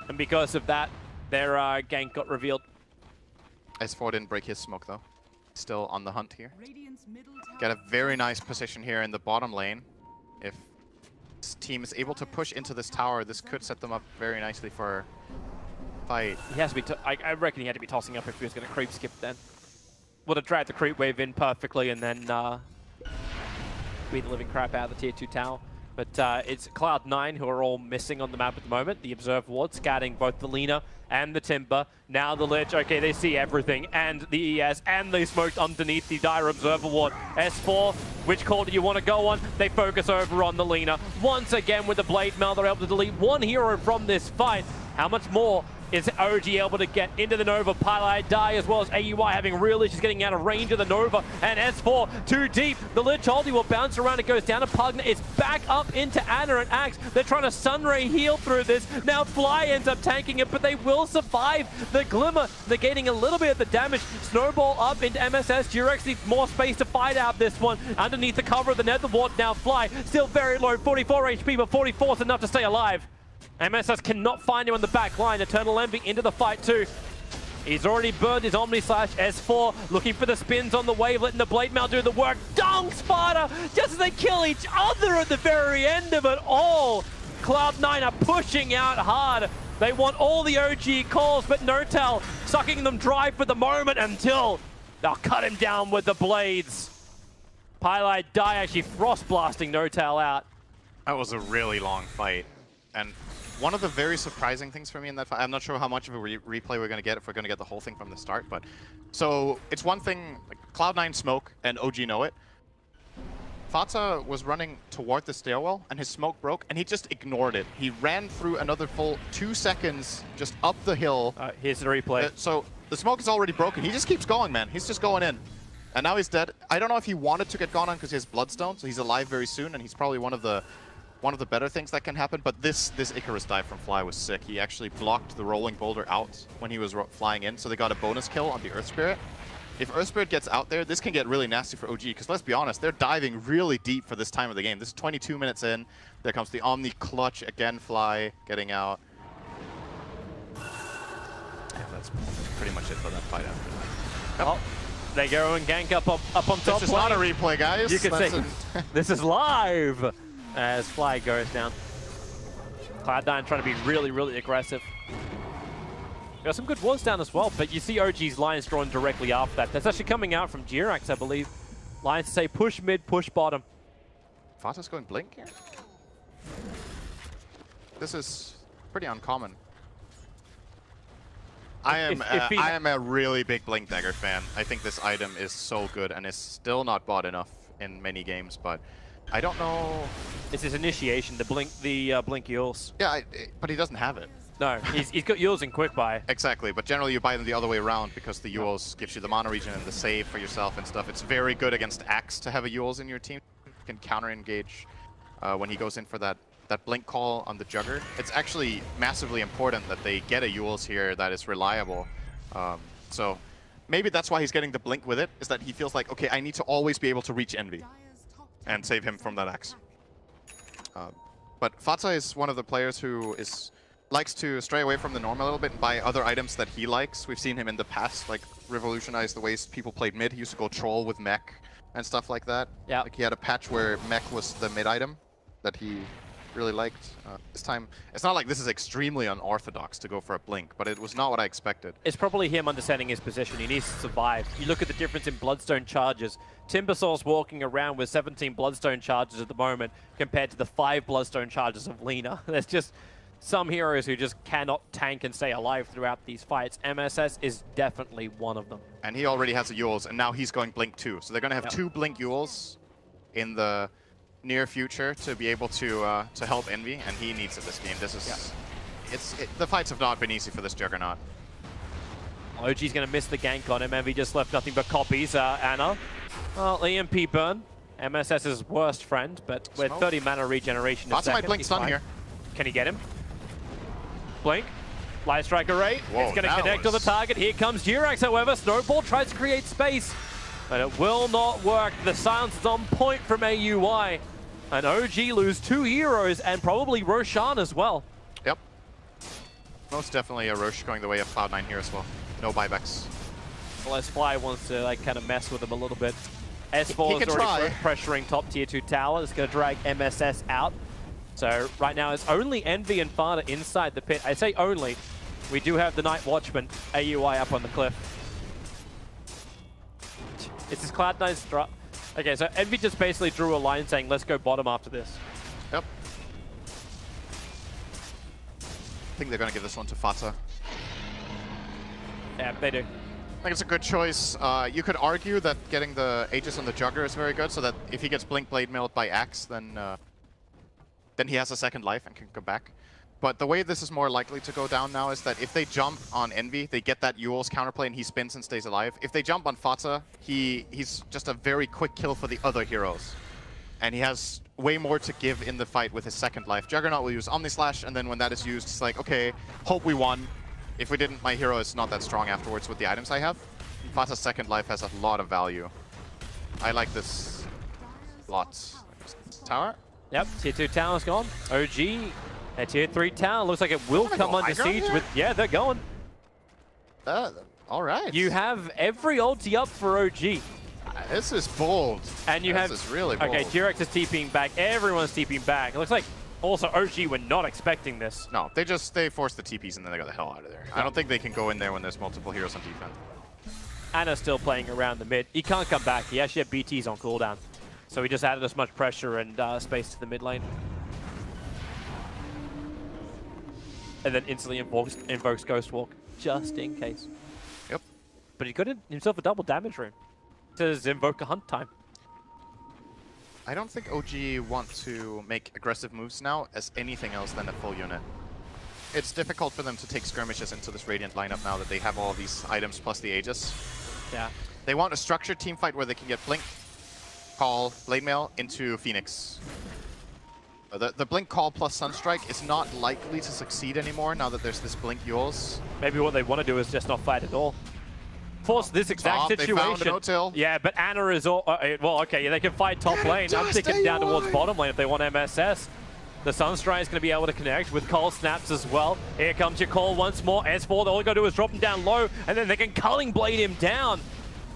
And because of that, their gank got revealed.
S4 didn't break his smoke though. Still on the hunt here. Get a very nice position here in the bottom lane. If this team is able to push into this tower, this could set them up very nicely for a fight.
He has to be. I reckon he had to be tossing up if he was going to creep skip then. Would have dragged the creep wave in perfectly and then beat the living crap out of the tier 2 tower. But it's Cloud9 who are all missing on the map at the moment. The Observer Ward scouting both the Lina and the Timber. Now the Lich, okay, they see everything. And the ES, and they smoked underneath the Dire Observer Ward. S4, which call do you want to go on? They focus over on the Lina. Once again with the Blade Mail, they're able to delete one hero from this fight. How much more is OG able to get into the Nova? Pylite die as well as AUI having real issues getting out of range of the Nova. And S4 too deep. The Lich Holdy will bounce around. It goes down to Pugna. It's back up into Ana and Axe. They're trying to Sunray heal through this. Now Fly ends up tanking it, but they will survive. The Glimmer negating a little bit of the damage. Snowball up into MSS. Durex needs more space to fight out this one. Underneath the cover of the Nether Ward now Fly. Still very low, 44 HP, but 44 is enough to stay alive. MSS cannot find him on the back line. Eternal Envy into the fight too. He's already burned his Omni Slash. S4 looking for the spins on the wave, letting the Blade Mail do the work. Dong Sparta! Just as they kill each other at the very end of it all. Cloud9 are pushing out hard. They want all the OG calls, but Notel sucking them dry for the moment until they'll cut him down with the blades. Pylite die actually frost blasting Notel out.
That was a really long fight. And one of the very surprising things for me in that fight, I'm not sure how much of a replay we're going to get if we're going to get the whole thing from the start, but so it's one thing, like Cloud9 smoke and OG know it. Fatsa was running toward the stairwell and his smoke broke and he just ignored it. He ran through another full 2 seconds just up the hill.
Here's the replay.
So the smoke is already broken. He just keeps going, man. He's just going in. And now he's dead. I don't know if he wanted to get gone on because he has Bloodstone, so he's alive very soon and he's probably one of the better things that can happen, but this Icarus dive from Fly was sick. He actually blocked the rolling boulder out when he was flying in, so they got a bonus kill on the Earth Spirit. If Earth Spirit gets out there, this can get really nasty for OG, because let's be honest, they're diving really deep for this time of the game. This is 22 minutes in. There comes the Omni clutch, again Fly getting out. Yeah, that's pretty much it for that fight after that.
Well, they go and gank up on top.
This is not a replay, guys.
You can say, this is live! As Fly goes down. Cloud9 trying to be really, really aggressive. Got some good wards down as well, but you see OG's lines drawn directly after that. That's actually coming out from Jirax, I believe. Lines say push mid, push bottom.
Fata's going blink here? This is pretty uncommon. I am a really big Blink Dagger fan. I think this item is so good and is still not bought enough in many games, but I don't know.
It's his initiation, the blink Yules.
Yeah, but he doesn't have it.
No, he's got Yules in quick buy.
Exactly, but generally you buy them the other way around because the Yules gives you the mana regen and the save for yourself and stuff. It's very good against Axe to have a Yules in your team. You can counter engage when he goes in for that blink call on the Jugger. It's actually massively important that they get a Yules here that is reliable. So maybe that's why he's getting the blink with it, is that he feels like, okay, I need to always be able to reach Envy and save him from that Axe. But Fatsa is one of the players who likes to stray away from the norm a little bit and buy other items that he likes. We've seen him in the past like revolutionize the ways people played mid. He used to go troll with mech and stuff like that.
Yeah.
Like he had a patch where mech was the mid item that he really liked. This time, it's not like this is extremely unorthodox to go for a blink, but it was not what I expected.
It's probably him understanding his position. He needs to survive. You look at the difference in Bloodstone charges. Timbersaur's walking around with 17 Bloodstone charges at the moment compared to the 5 Bloodstone charges of Lina. There's just some heroes who just cannot tank and stay alive throughout these fights. MSS is definitely one of them.
And he already has a Yules, and now he's going blink too. So they're going to have 2 blink Yules in the near future to be able to help Envy, and he needs it this game. This is the fights have not been easy for this Juggernaut.
OG's going to miss the gank on him. Envy just left nothing but copies. Ana, well, EMP burn, MSS's worst friend, but with 30 mana regeneration.
Lots of my blink stun here.
Can he get him? Blink. Light strike array.
Whoa,
it's going to connect to the target. Here comes Jirax, however. Snowball tries to create space, but it will not work. The silence is on point from AUI. And OG lose 2 heroes and probably Roshan as well.
Yep. Most definitely a Roche going the way of Cloud9 here as well. No buybacks.
Well, Fly wants to like kind of mess with him a little bit. S4 is already pressuring top tier 2 tower. It's going to drag MSS out. So right now it's only Envy and Fada inside the pit. I say only. We do have the Night Watchman, AUI up on the cliff. It's his Cloud9's drop. Okay, so Envy just basically drew a line saying, let's go bottom after this.
Yep. I think they're going to give this one to Fata.
Yeah, they do.
I think it's a good choice. You could argue that getting the Aegis on the Jugger is very good, so that if he gets Blink Blade Mailed by Axe, then he has a second life and can come back. But the way this is more likely to go down now is that if they jump on Envy, they get that Yule's counterplay and he spins and stays alive. If they jump on Fata, he's just a very quick kill for the other heroes. And he has way more to give in the fight with his second life. Juggernaut will use Omnislash, and then when that is used, it's like, okay, hope we won. If we didn't, my hero is not that strong afterwards with the items I have. Fata's second life has a lot of value. I like this a lot. Tower?
Yep, tier 2 tower's gone. OG, a tier 3 tower. Looks like it will come under siege with... Yeah, they're going.
All right.
You have every ulti up for OG.
This is bold.
And you have...
This is really bold.
Okay, Jirax is TPing back. Everyone's TPing back. It looks like also OG were not expecting this.
No, they forced the TPs and then they got the hell out of there. I don't think they can go in there when there's multiple heroes on defense.
Anna's still playing around the mid. He can't come back. He actually had BTs on cooldown. So he just added as much pressure and space to the mid lane. And then instantly invokes Ghost Walk, just in case.
Yep.
But he got himself a double damage rune. It says invoke a hunt time.
I don't think OG want to make aggressive moves now as anything else than a full unit. It's difficult for them to take skirmishes into this Radiant lineup now that they have all these items plus the Aegis.
Yeah.
They want a structured team fight where they can get Blink, Call, Blade Mail into Phoenix. The Blink Call plus Sunstrike is not likely to succeed anymore now that there's this Blink Yules.
Maybe what they want to do is just not fight at all. Force this exact situation.
They found an O-Tail.
Yeah, but Anna is all... well, okay, yeah, they can fight top lane. I'm thinking down towards bottom lane if they want MSS. The Sunstrike is going to be able to connect with Cole snaps as well. Here comes your call once more. S4, all they got to do is drop him down low, and then they can Culling Blade him down.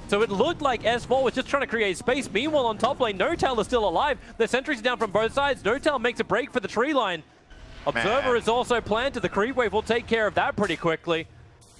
So it looked like S4 was just trying to create space. Meanwhile, on top lane, No-Tail is still alive. The sentries are down from both sides. No-Tail makes a break for the tree line. Observer is also planted. The creep wave will take care of that pretty quickly.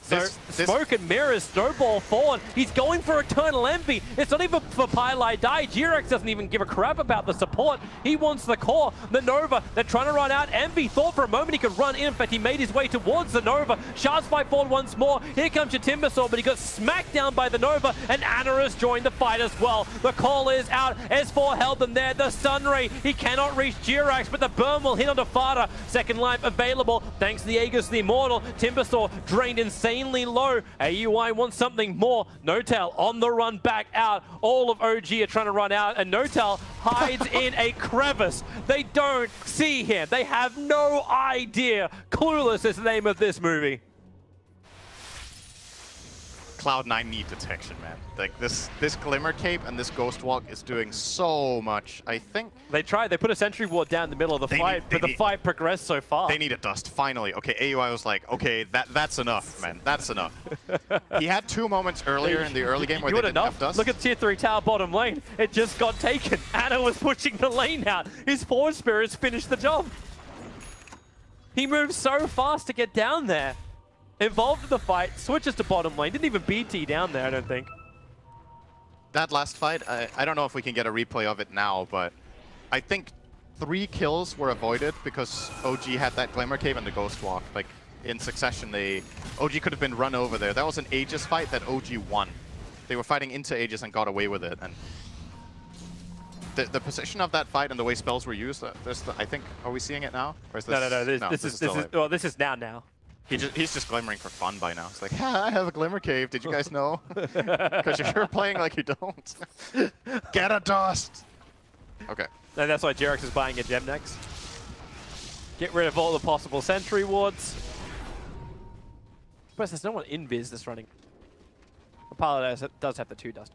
So Smoke and Mirrors snowball forward. He's going for Eternal Envy. It's not even for Pylai Die. Jirax doesn't even give a crap about the support. He wants the core. The Nova, they're trying to run out. Envy thought for a moment he could run in. In fact, he made his way towards the Nova. Shards fight forward once more. Here comes your Timbersaw, but he got smacked down by the Nova, and Anna has joined the fight as well. The call is out. S4 held them there. The Sunray, he cannot reach Jirax, but the burn will hit onto Fada. Second life available thanks to the Aegis, the Immortal. Timbersaw drained insanely low. AUI wants something more. No-Tail on the run back out. All of OG are trying to run out, and No-Tail hides in a crevice. They don't see him. They have no idea. Clueless is the name of this movie.
Cloud9 need detection, man. Like this Glimmer Cape and this Ghost Walk is doing so much. I think
they tried. They put a sentry ward down in the middle of the fight, but the fight progressed so far.
They need a dust finally. Okay, AUI was like, okay, that's enough, man. That's enough. He had 2 moments earlier in the early game where they didn't have dust.
Look at tier 3 tower bottom lane. It just got taken. Anna was pushing the lane out. His Forward Spirits finished the job. He moved so fast to get down there. Involved in the fight, switches to bottom lane. Didn't even BT down there, I don't think.
That last fight, I don't know if we can get a replay of it now, but I think 3 kills were avoided because OG had that Glimmer Cave and the Ghost Walk. Like, in succession, OG could have been run over there. That was an Aegis fight that OG won. They were fighting into Aegis and got away with it. And the position of that fight and the way spells were used, I think, are we seeing it now? Or is this,
no. This is now.
He's just glimmering for fun by now. It's like, I have a Glimmer Cave. Did you guys know? Because you're playing like you don't. Get a dust. Okay.
And that's why Jirax is buying a gem next. Get rid of all the possible sentry wards. Plus, there's no one in Viz that's running. The pilot does have the 2 dust.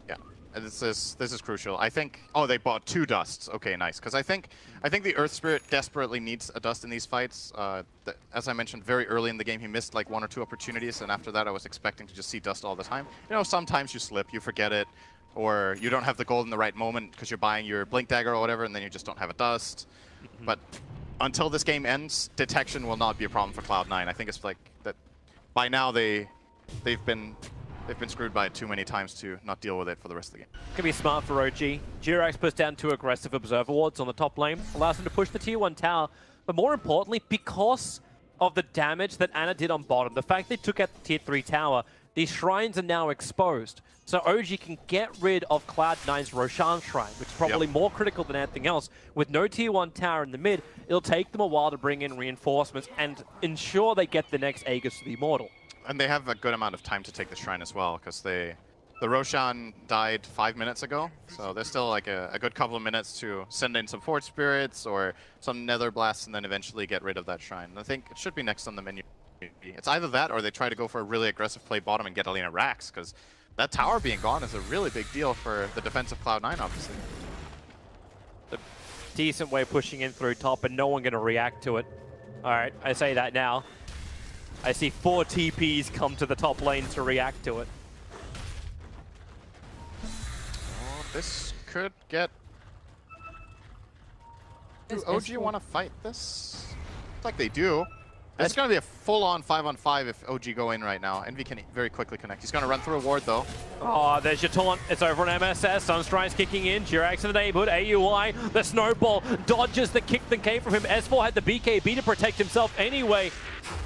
Yeah, and this is crucial. I think. Oh, they bought 2 dusts. Okay, nice. Because I think the Earth Spirit desperately needs a dust in these fights. As I mentioned, very early in the game, he missed like 1 or 2 opportunities, and after that, I was expecting to just see dust all the time. You know, sometimes you slip, you forget it, or you don't have the gold in the right moment because you're buying your Blink Dagger or whatever, and then you just don't have a dust. But until this game ends, detection will not be a problem for Cloud9. I think it's like that. By now, they've been screwed by it too many times to not deal with it for the rest of the game.
Could be smart for OG. Jirax puts down 2 aggressive observer wards on the top lane, allows him to push the tier 1 tower, but more importantly, because of the damage that Ana did on bottom, the fact they took out the tier 3 tower, these shrines are now exposed. So OG can get rid of Cloud9's Roshan shrine, which is probably more critical than anything else. With no tier 1 tower in the mid, it'll take them a while to bring in reinforcements and ensure they get the next Aegis to the Immortal.
And they have a good amount of time to take the shrine as well, because the Roshan died 5 minutes ago, so there's still like a good couple of minutes to send in some Forge Spirits or some Nether Blasts and then eventually get rid of that shrine. And I think it should be next on the menu. It's either that or they try to go for a really aggressive play bottom and get Alina Rax, because that tower being gone is a really big deal for the defense of Cloud9, obviously.
A decent way of pushing in through top, and no one going to react to it. All right, I say that now. I see 4 TPs come to the top lane to react to it.
Oh, this could get... Do OG want to fight this? Looks like they do. It's going to be a full-on 5-on-5 if OG go in right now. Envy can very quickly connect. He's going to run through a ward, though.
Oh, there's your taunt. It's over on MSS. Sunstride's kicking in. Jirax in the neighborhood. AUI, the snowball, dodges the kick that came from him. S4 had the BKB to protect himself anyway.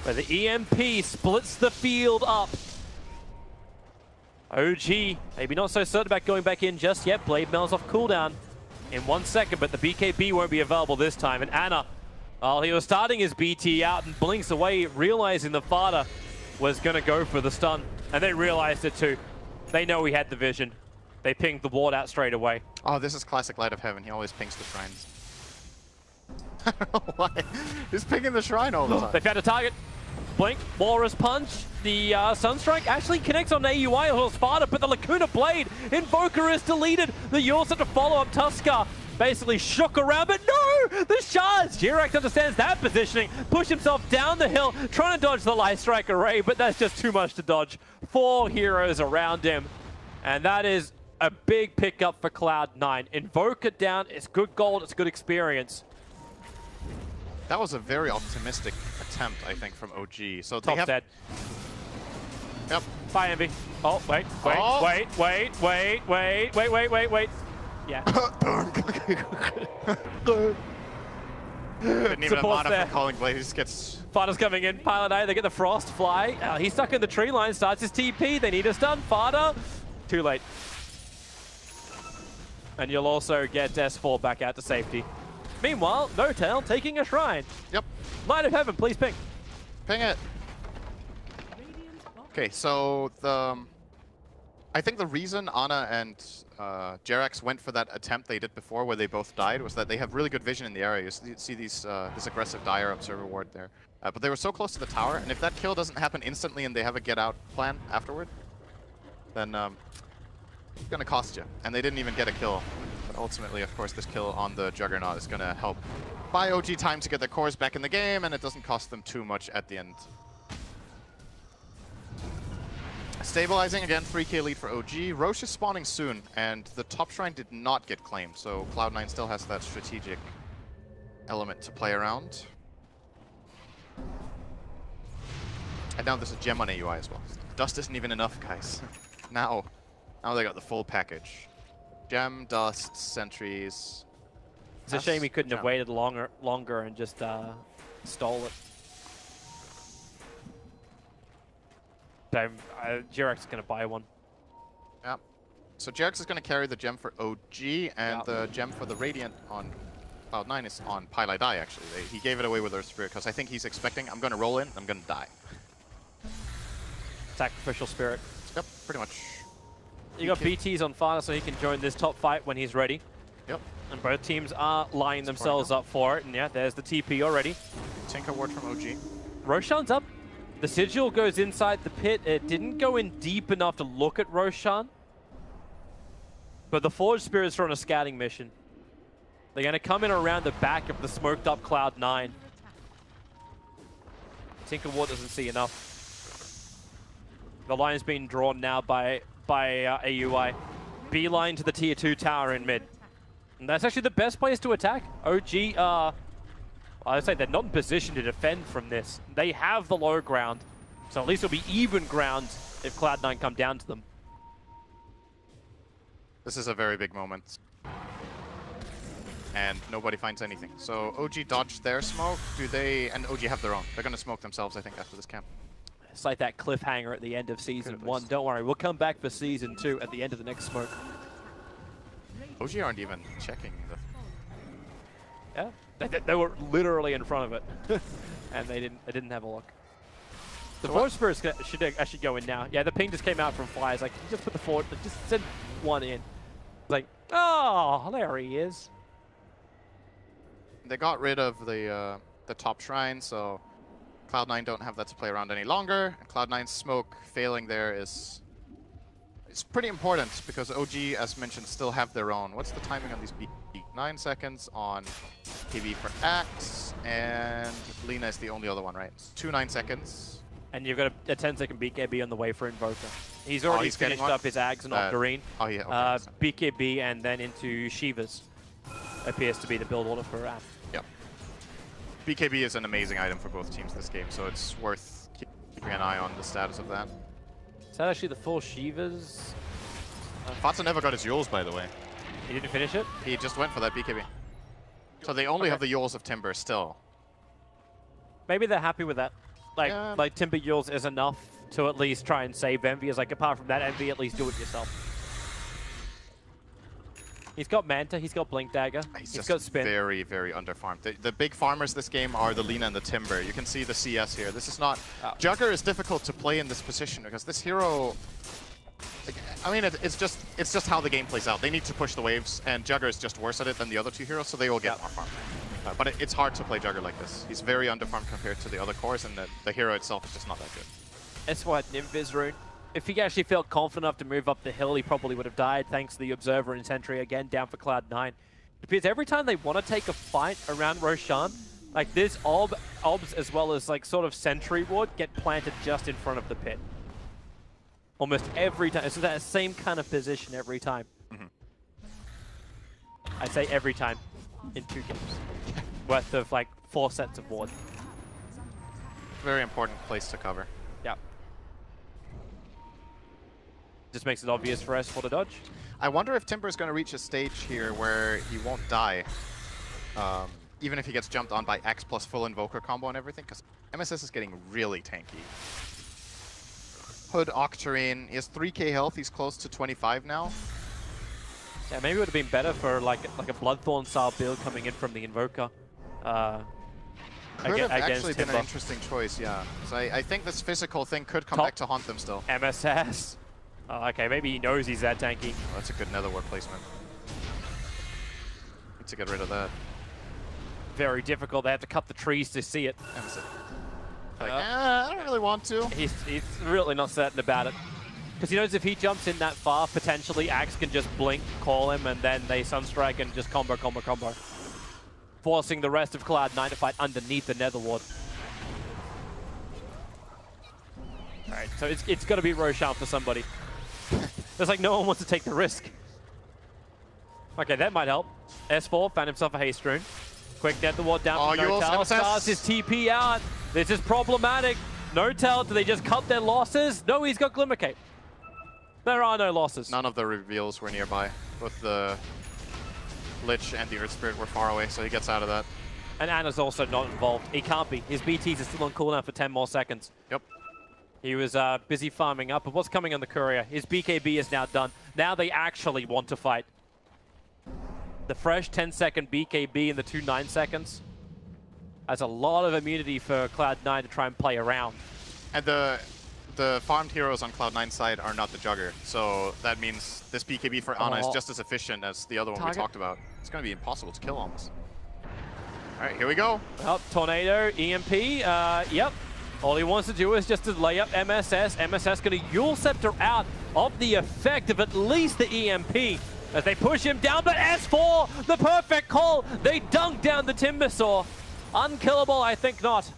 But the EMP splits the field up. OG, maybe not so certain about going back in just yet. Blade Mail's off cooldown in 1 second, but the BKB won't be available this time. And Ana, well, he was starting his BT out and blinks away, realizing the Fada was going to go for the stun. And they realized it too. They know he had the vision. They pinged the ward out straight away.
Oh, this is classic Light of Heaven. He always pings the shrines. I don't know why. He's pinging the shrine all the time.
They found a target. Blink, Walrus Punch. The Sunstrike actually connects on AUI or Sparta, but the Lacuna Blade. Invoker is deleted. The Yules have to follow up Tuskar. Basically shook around, but no! The shards! Jirax understands that positioning, push himself down the hill, trying to dodge the Light Strike array, but that's just too much to dodge. 4 heroes around him, and that is a big pickup for Cloud9. Invoker down, it's good gold, it's good experience.
That was a very optimistic attempt, I think, from OG. So they
Top's
have...
dead.
Yep.
Bye, Envy. Oh, wait. Yeah.
Didn't even have
Support's
mana
there.
for calling blade. He just gets...
Fada's coming in. Pilot A, they get the Frost Fly. He's stuck in the tree line, starts his TP. They need a stun. Fada, too late. And you'll also get S4 back out to safety. Meanwhile, No Tail taking a shrine.
Yep.
Light of Heaven, please ping.
Ping it. Okay, so I think the reason Ana and Jirax went for that attempt they did before where they both died was that they have really good vision in the area. You see these, this aggressive Dire Observer Ward there. But they were so close to the tower, and if that kill doesn't happen instantly and they have a get out plan afterward, then it's going to cost you. And they didn't even get a kill. But ultimately, of course, this kill on the Juggernaut is going to help buy OG time to get their cores back in the game, and it doesn't cost them too much at the end. Stabilizing again, 3k lead for OG. Roche is spawning soon, and the top shrine did not get claimed, so Cloud9 still has that strategic element to play around. And now there's a gem on AUI as well. Dust isn't even enough, guys. now they got the full package. Gem, dust, sentries.
It's a shame he couldn't have waited longer and just stole it. Jirax is going to buy one.
Yeah. So Jirax is going to carry the gem for OG, and the gem for the Radiant on Cloud9 is on Pilot Die, actually. He gave it away with Earth Spirit, because I think he's expecting, I'm going to roll in, I'm going to die.
Sacrificial Spirit.
Yep, pretty much.
You got BTs on Fana, so he can join this top fight when he's ready.
Yep.
And both teams are lining themselves up for it, and yeah, there's the TP already.
Tinker Ward from OG.
Roshan's up. The Sigil goes inside the pit. It didn't go in deep enough to look at Roshan. But the Forge Spirits are on a scouting mission. They're going to come in around the back of the smoked up Cloud9. Tinkerwart doesn't see enough. The line's being drawn now by AUI. Beeline to the tier 2 tower in mid. And that's actually the best place to attack. OG, I'd say they're not in position to defend from this. They have the low ground. So at least it'll be even ground if Cloud9 come down to them.
This is a very big moment. And nobody finds anything. So OG dodged their smoke. Do they... And OG have their own. They're going to smoke themselves, I think, after this camp.
It's like that cliffhanger at the end of Season 1. Don't worry, we'll come back for Season 2 at the end of the next smoke.
OG aren't even checking the...
Yeah, they were literally in front of it. And they didn't have a look. The Forge Spirits should actually go in now. Yeah, the ping just came out from Flyers. Like, just put the forward, just send one in. Like, oh, there he is.
They got rid of the top shrine, so Cloud9 don't have that to play around any longer. Cloud9's smoke failing there is it's pretty important because OG, as mentioned, still have their own. What's the timing on these B? 9 seconds on KB for Axe, and Lina is the only other one, right? 2 9 seconds.
And you've got a 10-second BKB on the way for Invoker. He's already finished up his Ags and Octarine.
Oh yeah, okay.
BKB and then into Shivas. Appears to be the build order for App.
Yep. BKB is an amazing item for both teams this game, so it's worth keeping an eye on the status of that.
Is that actually the full Shivas?
Fatsa never got his Yules, by the way.
He didn't finish it?
He just went for that BKB. So they only have the Yules of Timber still.
Maybe they're happy with that. Like Timber Yules is enough to at least try and save Envy. Like, apart from that, Envy, at least do it yourself. He's got Manta, he's got Blink Dagger, he's got Spin.
Very, very underfarmed. The big farmers this game are the Lina and the Timber. You can see the CS here. This is not... Jugger is difficult to play in this position because this hero... I mean, it's just how the game plays out. They need to push the waves, and Jugger is just worse at it than the other two heroes, so they will get more farm. But it's hard to play Jugger like this. He's very underfarmed compared to the other cores, and the hero itself is just not that good.
That's why Nymph rune. If he actually felt confident enough to move up the hill, he probably would have died, thanks to the Observer and Sentry again down for Cloud9. Because every time they want to take a fight around Roshan, like this obs as well as like sort of Sentry ward get planted just in front of the pit. Almost every time. It's that same kind of position every time. I say every time in 2 games. Worth of like 4 sets of ward.
Very important place to cover.
Yeah. Just makes it obvious for us for the dodge.
I wonder if Timber is going to reach a stage here where he won't die. Even if he gets jumped on by X plus full Invoker combo and everything, because MSS is getting really tanky. Hood, Octarine, he has 3k health, he's close to 25 now.
Yeah, maybe it would have been better for like a Bloodthorn style build coming in from the Invoker.
Could have actually been an interesting choice, yeah. So I think this physical thing could come back to haunt them still.
MSS. Oh, okay, maybe he knows he's that tanky.
Oh, that's a good netherward placement. Need to get rid of that.
Very difficult. They have to cut the trees to see it.
Like, I don't really want to.
He's really not certain about it. Because he knows if he jumps in that far, potentially Axe can just blink, call him, and then they Sunstrike and just combo. Forcing the rest of Cloud9 to fight underneath the nether ward. Alright, so it's got to be Roshan for somebody. There's like no one wants to take the risk. Okay, that might help. S4 found himself a haste rune. Quick nether ward down from Notel. Stars his TP out. This is problematic. Notel, do they just cut their losses? No, he's got Glimmer Cape. There are no losses.
None of the reveals were nearby. Both the Lich and the Earth Spirit were far away, so he gets out of that.
And Anna's also not involved. He can't be. His BTs are still on cooldown for 10 more seconds.
Yep.
He was busy farming up, but what's coming on the courier? His BKB is now done. Now they actually want to fight. The fresh 10-second BKB in the 2 9 seconds. That's a lot of immunity for Cloud9 to try and play around.
And the farmed heroes on Cloud9's side are not the Jugger, so that means this BKB for Ana is just as efficient as the other one we talked about. It's going to be impossible to kill almost. All right, here we go.
Well, Tornado, EMP, yep. All he wants to do is just to lay up MSS. MSS going to Yule Scepter out of the effect of at least the EMP as they push him down, but S4, the perfect call. They dunk down the Timbersaw. Unkillable, I think not.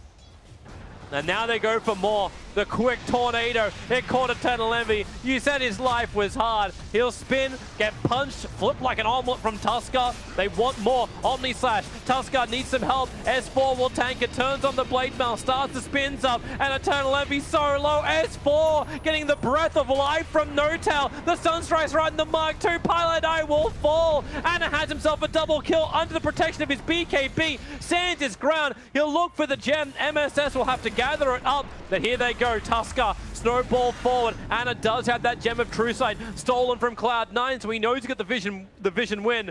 And now they go for more. The quick tornado. It caught Eternal Envy. You said his life was hard. He'll spin, get punched, flip like an omelet from Tusker. They want more. Omni Slash. Tusker needs some help. S4 will tank it. Turns on the Blade Mail. Starts the spins up. And Eternal Envy so low. S4 getting the breath of life from No-Tail. The Sunstrike's right in the mark. 2 Pilot Eye will fall. Anna has himself a double kill under the protection of his BKB. Sands his ground. He'll look for the gem. MSS will have to gather it up. But here they go. Tusker, snowball forward. Anna does have that gem of True Sight stolen from Cloud9, so he knows he's got the vision win.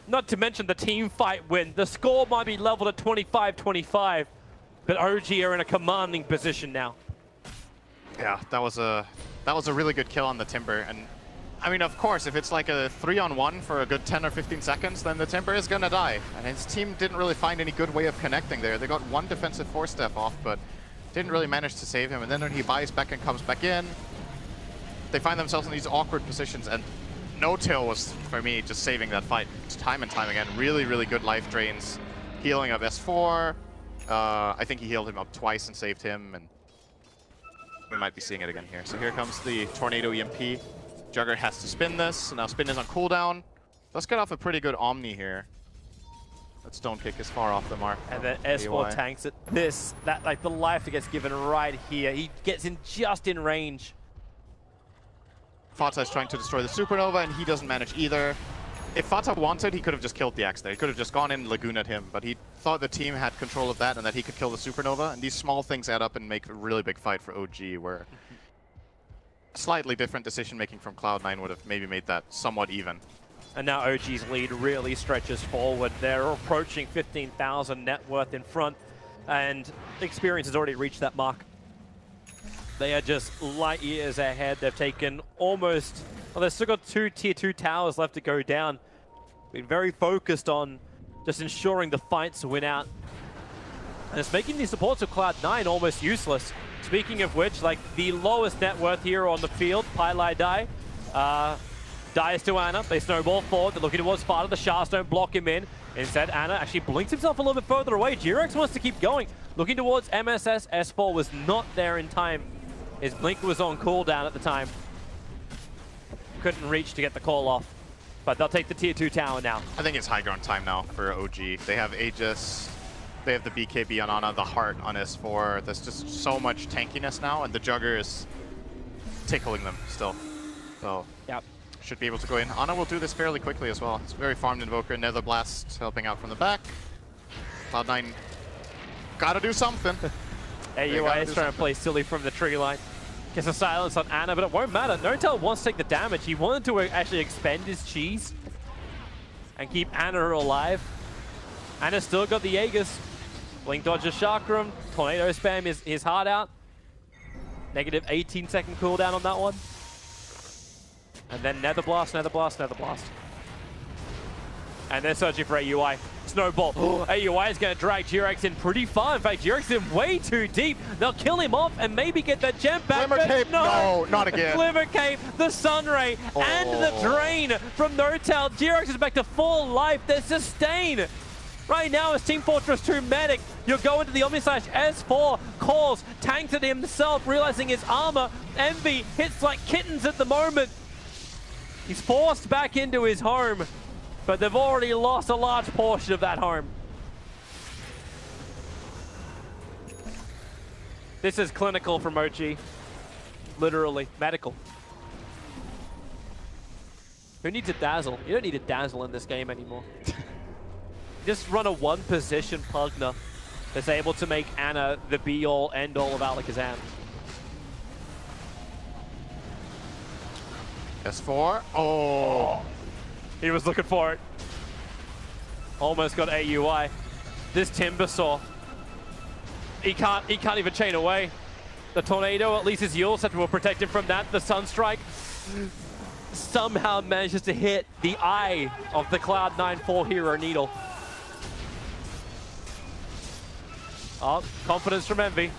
Not to mention the team fight win. The score might be leveled at 25-25, but OG are in a commanding position now.
Yeah, that was a really good kill on the Timber, and I mean, of course, if it's like a 3-on-1 for a good 10 or 15 seconds, then the Timber is gonna die. And his team didn't really find any good way of connecting there. They got one defensive 4-step off, but didn't really manage to save him. And then when he buys back and comes back in, they find themselves in these awkward positions. And No-Tail was, for me, just saving that fight time and time again. Really, really good life drains. Healing of S4. I think he healed him up twice and saved him. And we might be seeing it again here. So here comes the Tornado EMP. Jugger has to spin this. Now spin is on cooldown. Let's get off a pretty good Omni here. That stone kick is far off the mark.
And then S4 tanks it. Like the life that gets given right here. He gets in just in range.
Fata is trying to destroy the Supernova, and he doesn't manage either. If Fata wanted, he could have just killed the Axe there. He could have just gone in Lagoon at him, but he thought the team had control of that and that he could kill the Supernova. And these small things add up and make a really big fight for OG, where slightly different decision-making from Cloud9 would have maybe made that somewhat even.
And now OG's lead really stretches forward. They're approaching 15,000 net worth in front, and Experience has already reached that mark. They are just light years ahead. They've taken almost, well, they've still got 2 tier 2 towers left to go down. Been very focused on just ensuring the fights win out. And it's making the supports of Cloud9 almost useless. Speaking of which, like the lowest net worth here on the field, Pylai Dai. Dies to Anna. They snowball forward. They're looking towards Sparta. The Shafts don't block him in. Instead, Anna actually blinks himself a little bit further away. G-Rex wants to keep going. Looking towards MSS. S4 was not there in time. His blink was on cooldown at the time. Couldn't reach to get the call off. But they'll take the tier 2 tower now.
I think it's high ground time now for OG. They have Aegis. They have the BKB on Anna, the Heart on S4. There's just so much tankiness now, and the Jugger is tickling them still. So,
yep.
Should be able to go in. Anna will do this fairly quickly as well. It's a very farmed Invoker. Nether Blast helping out from the back. Cloud9 gotta do something.
AUI is trying to play silly from the tree line. Gets a silence on Anna, but it won't matter. No-Tail wants to take the damage. He wanted to actually expend his cheese and keep Anna alive. Anna's still got the Aegis. Blink dodges Chakram. Tornado spam his heart out. Negative 18-second cooldown on that one. And then Nether Blast, Nether Blast, Nether Blast. And they're searching for AUI. Snowball. AUI is going to drag G-Rex in pretty far. In fact, G-Rex is in way too deep. They'll kill him off and maybe get that gem back.
Glimmer Cape. No, not again.
Glimmer Cape, the Sunray, and the drain from No-Tail. G-Rex is back to full life. They're sustained. Right now, it's Team Fortress 2 Medic. You're going to the Omni Slash. S4 calls, tanks it himself, realizing his armor. Envy hits like kittens at the moment. He's forced back into his home, but they've already lost a large portion of that home. This is clinical from OG. Literally, medical. Who needs a dazzle? You don't need a dazzle in this game anymore. Just run a one-position Pugna that's able to make Anna the be-all, end-all of Alakazam.
S4. Oh.
He was looking for it. Almost got AUI. This Timbersaw. He can't even chain away. The Tornado, at least his Yule Scepter will protect him from that. The Sunstrike somehow manages to hit the eye of the Cloud9 4-hero Needle. Oh, confidence from Envy.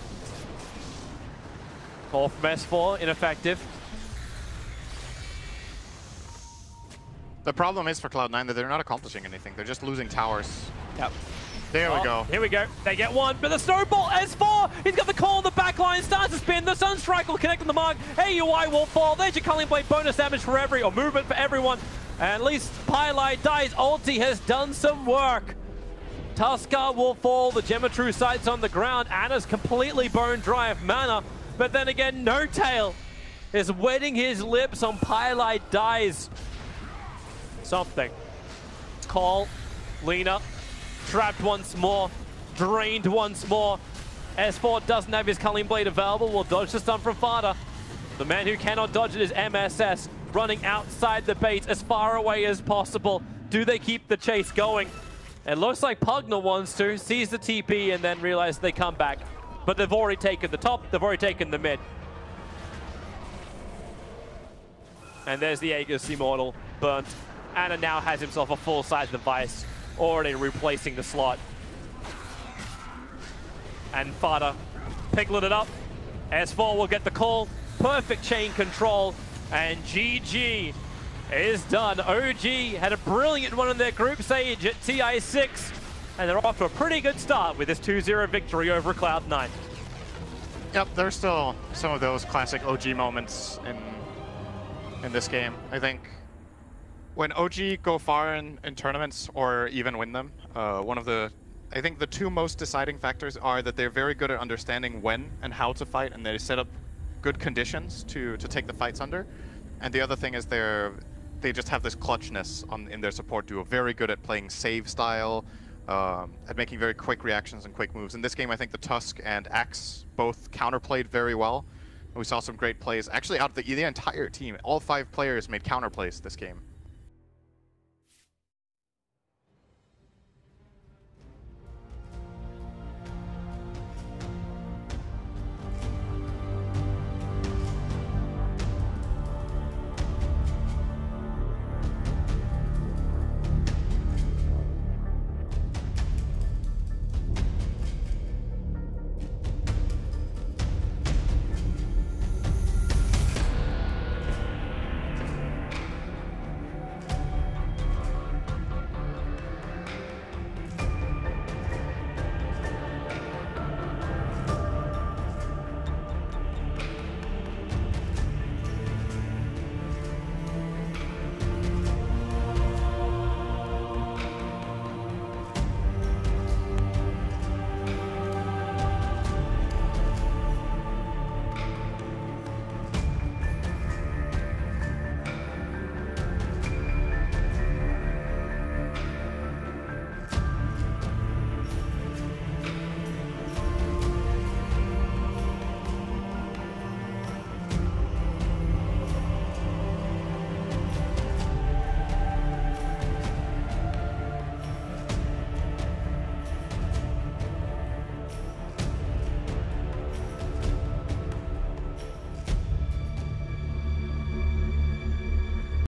Call from S4, ineffective.
The problem is for Cloud9 that they're not accomplishing anything. They're just losing towers.
Yep.
There we go.
Here we go. They get one, but the snowball, S4, he's got the call on the back line, starts to spin, the Sunstrike will connect on the mark, AUI will fall, there's your Culling Blade, bonus damage for or movement for everyone, and at least Pylite dies, ulti has done some work. Tuskar will fall, the Geometry sight's on the ground, Anna's completely bone dry of mana, but then again, No Tail is wetting his lips on Pylite dies. Something. Call, Lina, trapped once more, drained once more. S4 doesn't have his Culling Blade available, will dodge the stun from Fada. The man who cannot dodge it is MSS, running outside the base as far away as possible. Do they keep the chase going? It looks like Pugner wants to, sees the TP and then realizes they come back. But they've already taken the top, they've already taken the mid. And there's the Aegis Immortal, burnt. Anna now has himself a full-size device, already replacing the slot. And Fada piglet it up. S4 will get the call. Perfect chain control. And GG is done. OG had a brilliant one in their group stage at TI6. And they're off to a pretty good start with this 2-0 victory over Cloud9.
Yep, there's still some of those classic OG moments in this game. I think when OG go far in tournaments or even win them, I think the two most deciding factors are that they're very good at understanding when and how to fight, and they set up good conditions to take the fights under. And the other thing is they just have this clutchness in their support duo, very good at playing save style, at making very quick reactions and quick moves. In this game, I think the Tusk and Axe both counterplayed very well. We saw some great plays. Actually, out of the entire team, all 5 players made counterplays this game.